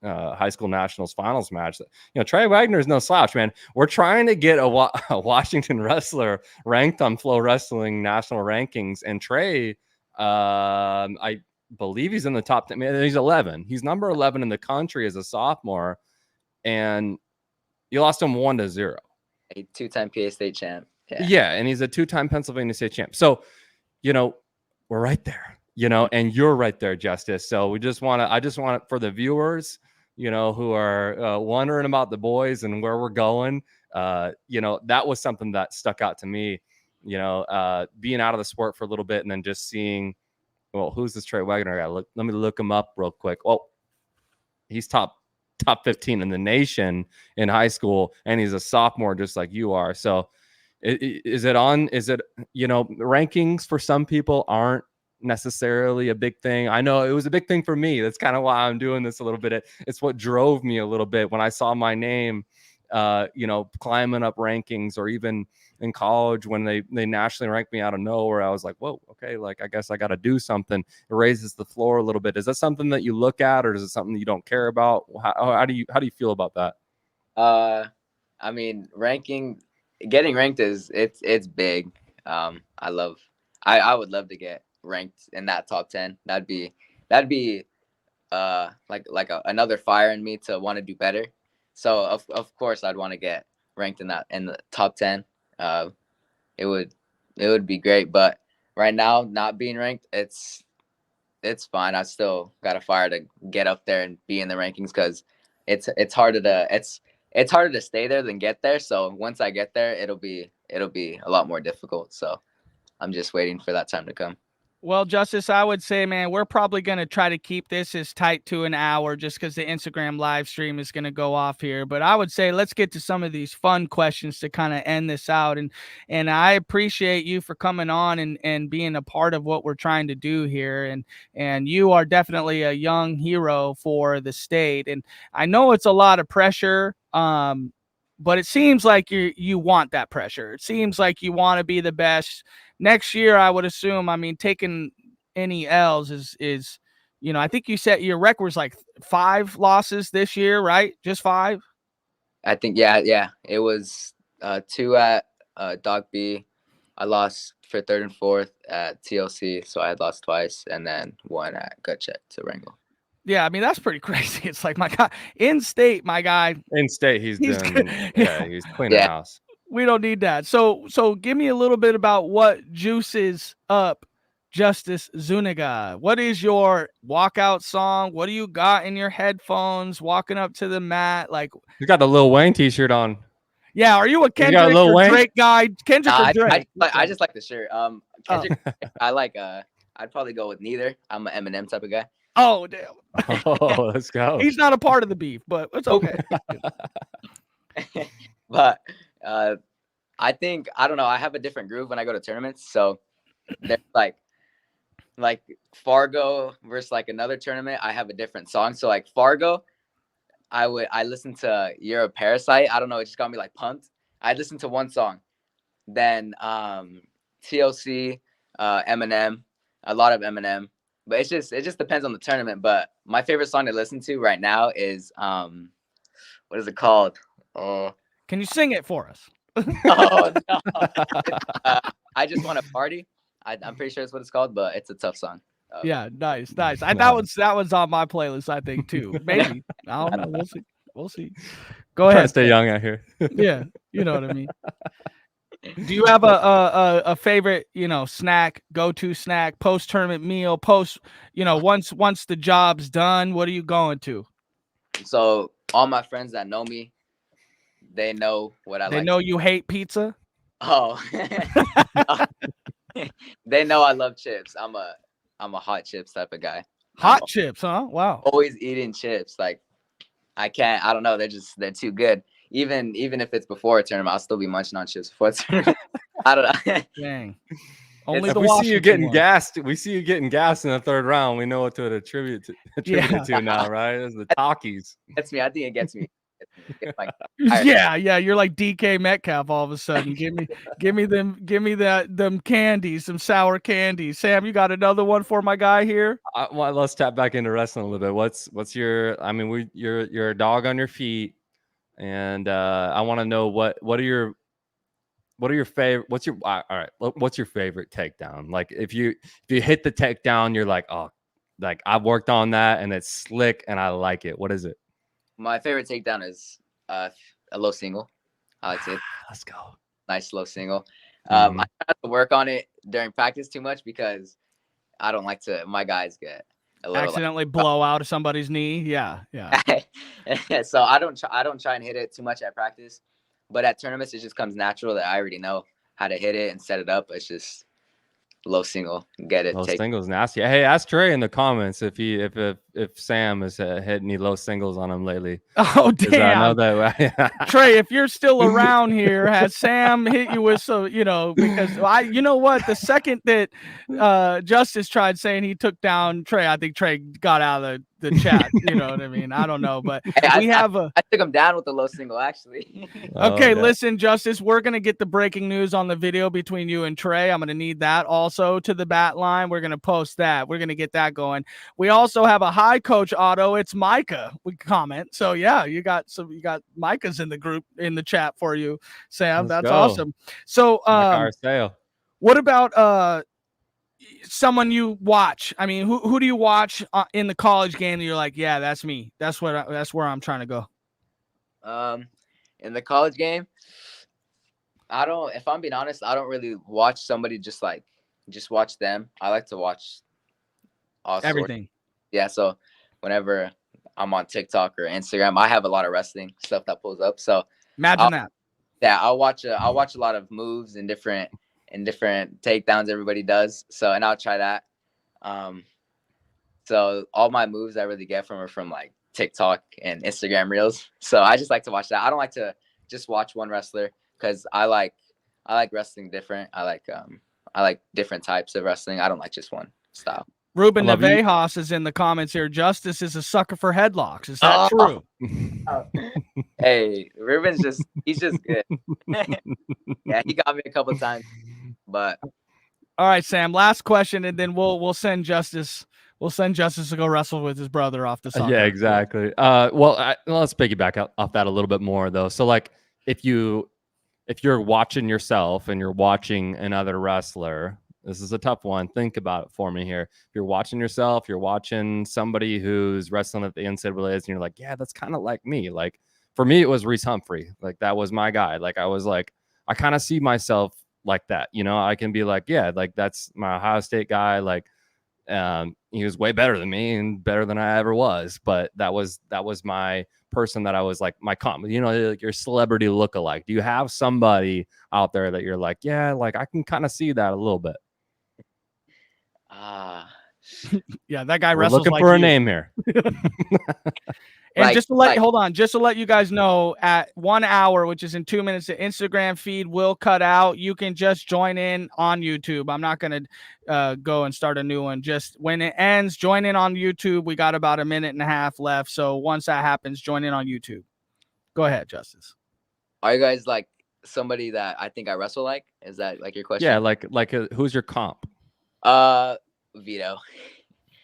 high school nationals finals match. Trey Wagner is no slouch, man. We're trying to get a Washington wrestler ranked on Flow Wrestling national rankings, and Trey, I believe he's in the top 10. He's 11. He's number 11 in the country as a sophomore, and you lost him 1-0. A 2-time PA state champ. Yeah, and he's a 2-time Pennsylvania state champ. So, we're right there, and you're right there, Justice. So I just want for the viewers, who are wondering about the boys and where we're going, that was something that stuck out to me, being out of the sport for a little bit and then just seeing, well, who's this Trey Wagner guy? Let me look him up real quick. Oh, he's top 15 in the nation in high school, and he's a sophomore just like you are. So rankings for some people aren't necessarily a big thing. I know it was a big thing for me. That's kind of why I'm doing this a little bit. It's what drove me a little bit when I saw my name climbing up rankings, or even in college when they nationally ranked me out of nowhere. I was like, whoa, okay, like I guess I got to do something. It raises the floor a little bit. Is that something that you look at, or is it something you don't care about? How do you feel about that? I mean, getting ranked it's big. I would love to get ranked in that top 10. That'd be another fire in me to want to do better. So of course I'd want to get ranked in the top 10. It would be great, but right now not being ranked, it's fine. I still got a fire to get up there and be in the rankings, because it's harder to stay there than get there. So once I get there, it'll be a lot more difficult. So I'm just waiting for that time to come. Well, Justice, I would say, man, we're probably going to try to keep this as tight to an hour, just because the Instagram live stream is going to go off here. But I would say let's get to some of these fun questions to kind of end this out. And I appreciate you for coming on and being a part of what we're trying to do here. And you are definitely a young hero for the state. And I know it's a lot of pressure, but it seems like you want that pressure. It seems like you want to be the best. Next year, I would assume, I mean, taking any L's is, I think you said your record was like 5 losses this year, right? Just 5? I think, yeah. It was 2 at Doc B. I lost for 3rd and 4th at TLC, so I had lost twice, and then 1 at Gut Check to Wrangell. Yeah, I mean, that's pretty crazy. It's like, my God, in state, my guy. In state, he's cleaning house. We don't need that. So give me a little bit about what juices up Justyce Zuniga. What is your walkout song? What do you got in your headphones walking up to the mat? Like, you got the Lil Wayne t-shirt on. Yeah, are you a Kendrick or Wayne? Drake guy? Kendrick or Drake? I just like the shirt. Kendrick, I like. I'd probably go with neither. I'm an Eminem type of guy. Oh damn! Oh, let's go. He's not a part of the beef, but it's okay. But I think, I don't know, I have a different groove when I go to tournaments. So there's like Fargo versus like another tournament, I have a different song. So like Fargo, I listened to You're a Parasite. I don't know, it just got me like pumped. I listened to one song. Then TLC, Eminem, a lot of Eminem. But it just depends on the tournament. But my favorite song to listen to right now is what is it called? Can you sing it for us? Oh no! I Just Want to Party. I'm pretty sure that's what it's called, but it's a tough song. Yeah, nice. That was on my playlist, I think, too. Maybe. I don't know. We'll see. Go ahead. Stay young out here. Yeah, you know what I mean. Do you have a favorite, snack, go-to snack, post-tournament meal, once the job's done, what are you going to? So all my friends that know me, they know what I like. They know you hate pizza? Oh. They know I love chips. I'm a hot chips type of guy. Hot chips, huh? Wow. Always eating chips. Like I don't know. They're too good. Even if it's before a tournament, I'll still be munching on chips before a tournament. I don't know. Dang. Only we see you getting gassed. We see you getting gassed in the 3rd round. We know what to attribute it to now, right? It's the Takis. That's me. I think it gets me. Yeah, you're like DK Metcalf all of a sudden. give me them candies, some sour candies. Sam, you got another one for my guy here? Well, let's tap back into wrestling a little bit. What's your? I mean, you're a dog on your feet, and I want to know what are your favorite? What's your all right? What's your favorite takedown? Like if you hit the takedown, you're like, oh, like I've worked on that and it's slick and I like it. What is it? My favorite takedown is a low single. I like it. Let's go. Nice low single. I try not to work on it during practice too much because I don't like to. My guys get a little accidentally blow out somebody's knee. Yeah. So I don't try and hit it too much at practice, but at tournaments it just comes natural that I already know how to hit it and set it up. It's just low single, get it. Low singles nasty. Hey, ask Trey in the comments if Sam has hit any low singles on him lately. Oh damn! I know that. Trey, if you're still around here, has Sam hit you with because you know what? The second that Justice tried saying he took down Trey, I think Trey got out of the chat. You know what I mean? I don't know, but I took him down with the low single actually. Okay, listen, Justice, we're gonna get the breaking news on the video between you and Trey. I'm gonna need that also to the bat line. We're gonna post that. We're gonna get that going. We also have a hi, Coach Otto. It's Micah. We comment. So yeah, you got Micah's in the group in the chat for you, Sam. That's awesome. So what about someone you watch? I mean, who do you watch in the college game that you're like, yeah, that's me. That's where I'm trying to go. In the college game, if I'm being honest, I don't really watch somebody just watch them. I like to watch everything. Yeah. So whenever I'm on TikTok or Instagram, I have a lot of wrestling stuff that pulls up. So imagine that. Yeah. I'll watch a lot of moves and different takedowns everybody does. So, and I'll try that. So all my moves I really get are from like TikTok and Instagram reels. So I just like to watch that. I don't like to just watch one wrestler because I like wrestling different. I like different types of wrestling. I don't like just one style. Ruben Nevejas is in the comments here. Justice is a sucker for headlocks. Is that true? Hey, Ruben's he's just good. Yeah, he got me a couple times. But all right, Sam, last question, and then we'll send Justice. We'll send Justice to go wrestle with his brother off the soccer. Yeah, exactly. Let's piggyback off that a little bit more though. So like if you're watching yourself and you're watching another wrestler, this is a tough one. Think about it for me here. If you're watching yourself, you're watching somebody who's wrestling at the NCAAs and you're like, yeah, that's kind of like me. Like for me, it was Reese Humphrey. Like that was my guy. Like I was like, I kind of see myself like that. You know, I can be like, yeah, like that's my Ohio State guy. Like he was way better than me and better than I ever was. But that was my person that I was like my like your celebrity lookalike. Do you have somebody out there that you're like, yeah, like I can kind of see that a little bit? Yeah, that guy We're wrestles looking like for you. a name here. And just to let you guys know, at 1 hour, which is in 2 minutes, the Instagram feed will cut out. You can just join in on YouTube. I'm not going to go and start a new one. Just when it ends, join in on YouTube. We got about a minute and a half left. So once that happens, join in on YouTube. Go ahead, Justice. Are you guys like somebody that I think I wrestle like? Is that like your question? Yeah, like who's your comp? Vito.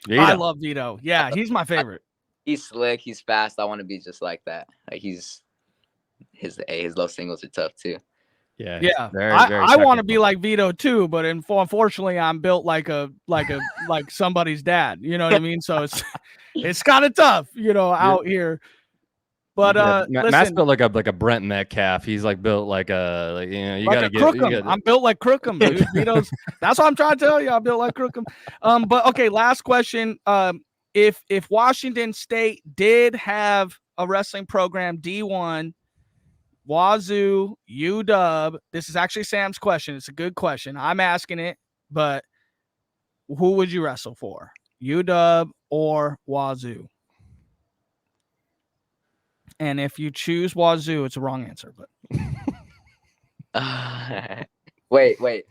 I love Vito. Yeah, he's my favorite. He's slick. He's fast. I want to be just like that. Like his low singles are tough too. Yeah. I want to be like Vito too, but unfortunately, I'm built like somebody's dad. You know what I mean? So it's kind of tough, out here. But Matt's built like a Brent Metcalf. He's like built like you gotta get. I'm built like Crookham, dude. Vito's. That's what I'm trying to tell you. I'm built like Crookham. But okay, last question. If Washington State did have a wrestling program, D1, Wazoo, UW, this is actually Sam's question. It's a good question. I'm asking it, but who would you wrestle for, UW or Wazoo? And if you choose Wazoo, it's a wrong answer. But wait.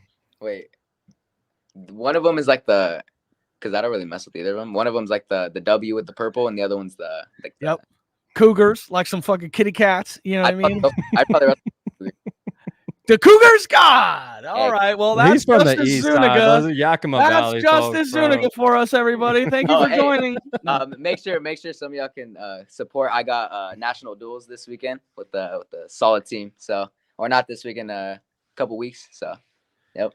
One of them is like because I don't really mess with either of them. One of them's like the W with the purple, and the other one's the yep. Cougars, like some fucking kitty cats. You know what I mean? I'd probably wrestle. The Cougars, God. All right. Well, that's He's from the Justice east Zuniga. side. Those are Yakima That's Valley Justice folks, bro. Zuniga for us, everybody. Thank you for hey, joining. Make sure some of y'all can support. I got national duels this weekend with the solid team. So, or not this weekend, a couple weeks. So, yep.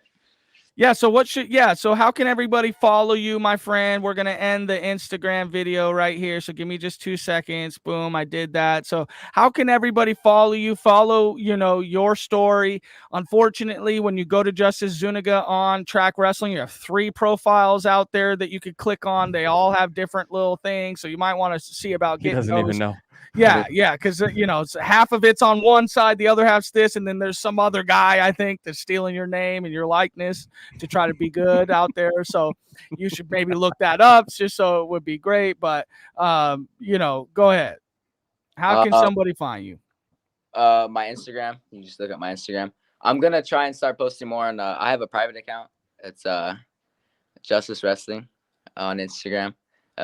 Yeah, so how can everybody follow you, my friend? We're going to end the Instagram video right here. So give me just 2 seconds. Boom, I did that. So how can everybody follow you? Follow, your story. Unfortunately, when you go to Justice Zuniga on Track Wrestling, you have 3 profiles out there that you could click on. They all have different little things. So you might want to see about He getting doesn't those. even know. Yeah, because it's half of it's on one side, the other half's this, and then there's some other guy I think that's stealing your name and your likeness to try to be good out there. So you should maybe look that up, just so it would be great. But go ahead. How can somebody find you? My Instagram. You just look at my Instagram. I'm gonna try and start posting more on. I have a private account. It's Justice Wrestling on Instagram.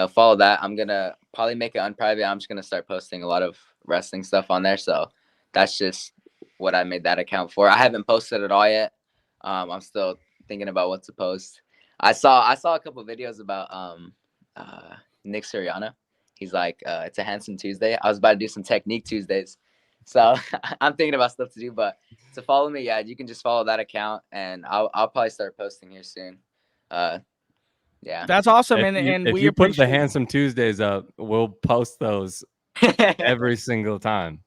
Follow that. I'm gonna probably make it unprivate. I'm just gonna start posting a lot of wrestling stuff on there. So that's just what I made that account for. I haven't posted it all yet. I'm still thinking about what to post. I saw a couple of videos about Nick Suriano. He's like, it's a handsome Tuesday. I was about to do some technique Tuesdays. So I'm thinking about stuff to do, but to follow me, yeah, you can just follow that account, and I'll probably start posting here soon. Yeah, that's awesome, If we you put the appreciate Handsome Tuesdays up, we'll post those every single time.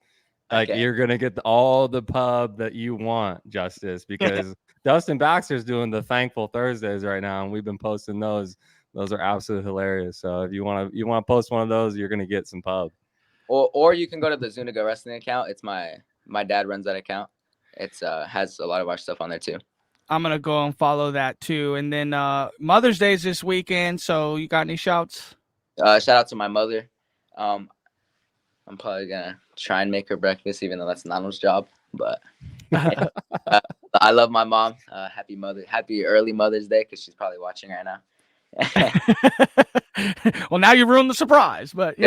Like Okay. you're gonna get all the pub that you want, Justice, because Dustin Baxter's doing the Thankful Thursdays right now, and we've been posting those. Those are absolutely hilarious. So if you want to post one of those, you're gonna get some pub. Or you can go to the Zuniga Wrestling account. It's my dad runs that account. It's has a lot of our stuff on there too. I'm gonna go and follow that too. And then Mother's Day's this weekend. So you got any shouts? Shout out to my mother. I'm probably gonna try and make her breakfast, even though that's Nano's job. But I love my mom. Happy early Mother's Day, because she's probably watching right now. Well, now you ruined the surprise, but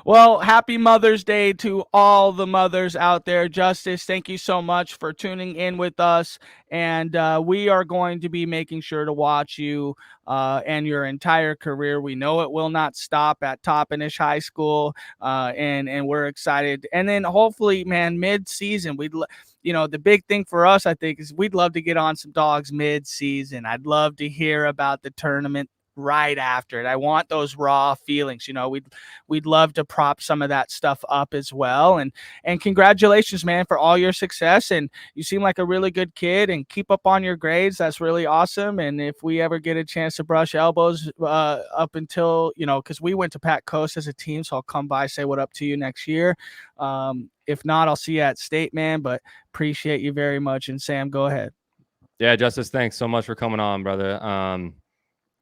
Well, happy Mother's Day to all the mothers out there. Justice, thank you so much for tuning in with us. And we are going to be making sure to watch you and your entire career. We know it will not stop at Toppenish High School, and we're excited. And then hopefully, man, mid-season, the big thing for us, I think, is we'd love to get on some dogs mid-season. I'd love to hear about the tournament right after it. I want those raw feelings. We'd love to prop some of that stuff up as well. And congratulations, man, for all your success. And you seem like a really good kid, and keep up on your grades. That's really awesome. And if we ever get a chance to brush elbows up until, because we went to Pat Coast as a team, so I'll come by, say what up to you next year. If not, I'll see you at state, man, but appreciate you very much. And Sam, go ahead. Yeah, Justice, thanks so much for coming on, brother.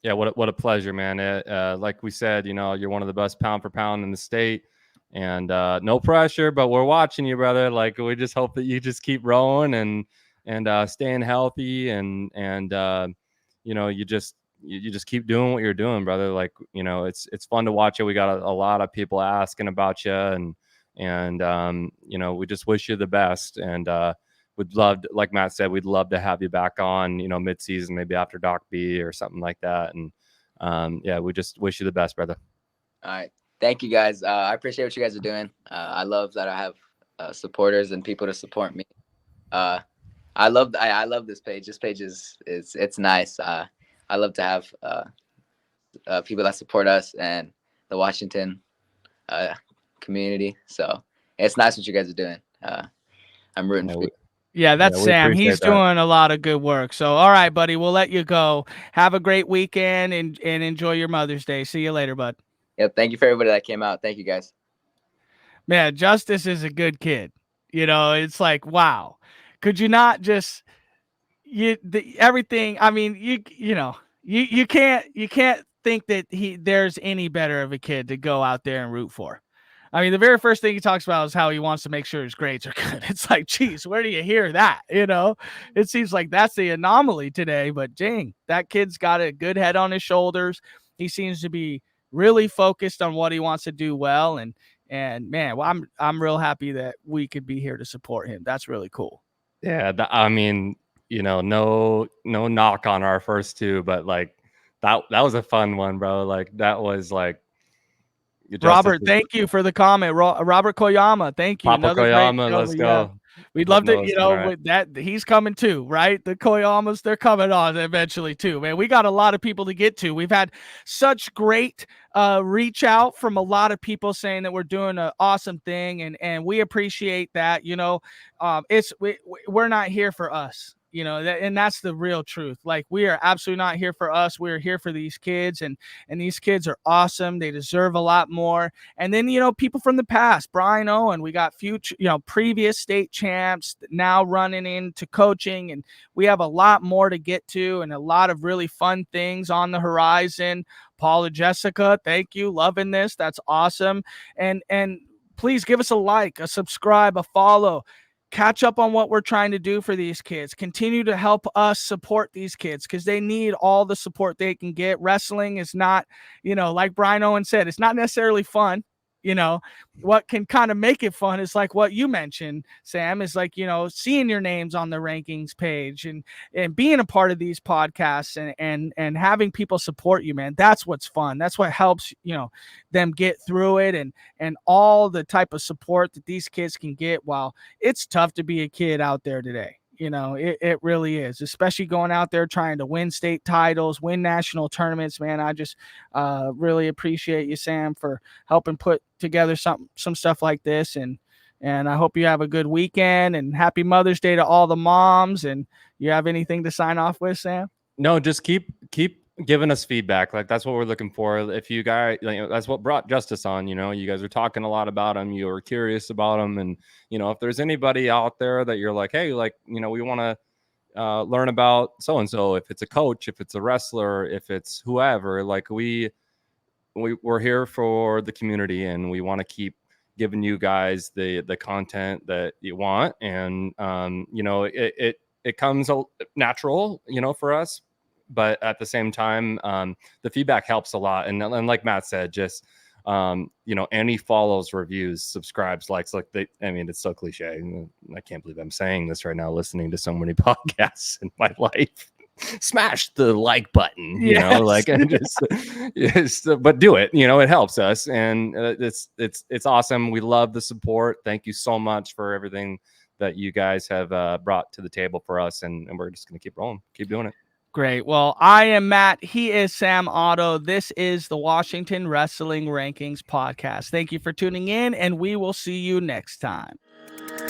Yeah, what a pleasure, man. Like we said, you're one of the best pound for pound in the state, and no pressure, but we're watching you, brother. Like, we just hope that you just keep rowing and staying healthy, and you just keep doing what you're doing, brother. Like, it's fun to watch you. We got a lot of people asking about you, and we just wish you the best, and would love, like Matt said, we'd love to have you back on, mid-season, maybe after Doc B or something like that. And yeah, we just wish you the best, brother. All right. Thank you, guys. I appreciate what you guys are doing. I love that I have supporters and people to support me. I love this page. This page it's nice. I love to have people that support us and the Washington community. So it's nice what you guys are doing. I'm rooting for you. Yeah, that's Sam. He's doing a lot of good work. So, all right, buddy, we'll let you go. Have a great weekend and enjoy your Mother's Day. See you later, bud. Yeah, thank you for everybody that came out. Thank you, guys. Man, Justice is a good kid. It's like, wow. Could you not just everything? I mean, you can't think that there's any better of a kid to go out there and root for. I mean, the very first thing he talks about is how he wants to make sure his grades are good. It's like, geez, where do you hear that? It seems like that's the anomaly today, but dang, that kid's got a good head on his shoulders. He seems to be really focused on what he wants to do well. And man, well, I'm real happy that we could be here to support him. That's really cool. Yeah, I mean, no knock on our first two, but like that was a fun one, bro. Like that was like Robert, thank you for the comment. Robert Koyama, thank you. Papa Another great Koyama, show, let's yeah. go. We'd love to, with that, he's coming too, right? The Koyamas, they're coming on eventually too, man. We got a lot of people to get to. We've had such great reach out from a lot of people saying that we're doing an awesome thing, and we appreciate that. We're not here for us. And that's the real truth. Like, we are absolutely not here for us. We're here for these kids, and these kids are awesome. They deserve a lot more. And then, people from the past, Brian Owen, we got future, previous state champs now running into coaching, and we have a lot more to get to and a lot of really fun things on the horizon. Paula, Jessica, thank you. Loving this. That's awesome. And please give us a like, a subscribe, a follow. Catch up on what we're trying to do for these kids. Continue to help us support these kids because they need all the support they can get. Wrestling is not, like Brian Owen said, it's not necessarily fun. What can kind of make it fun is like what you mentioned, Sam, is like, seeing your names on the rankings page and being a part of these podcasts and having people support you, man. That's what's fun. That's what helps, them get through it and all the type of support that these kids can get. While it's tough to be a kid out there today. It really is, especially going out there trying to win state titles, win national tournaments, man. I just really appreciate you, Sam, for helping put together some stuff like this. And I hope you have a good weekend, and happy Mother's Day to all the moms. And you have anything to sign off with, Sam? No, just keep giving us feedback. Like, that's what we're looking for. If you guys, that's what brought Justice on. You guys are talking a lot about him. You were curious about him, and if there's anybody out there that you're like, hey, like, we want to learn about so and so. If it's a coach, if it's a wrestler, if it's whoever, like we're here for the community, and we want to keep giving you guys the content that you want. And it comes natural, for us. But at the same time, the feedback helps a lot. And like Matt said, just, any follows, reviews, subscribes, likes, it's so cliche. I can't believe I'm saying this right now, listening to so many podcasts in my life. Smash the like button, and just, but do it, it helps us. And it's awesome. We love the support. Thank you so much for everything that you guys have brought to the table for us. And we're just going to keep rolling, keep doing it. Great. Well, I am Matt. He is Sam Otto. This is the Washington Wrestling Rankings podcast. Thank you for tuning in, and we will see you next time. We'll be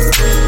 right back.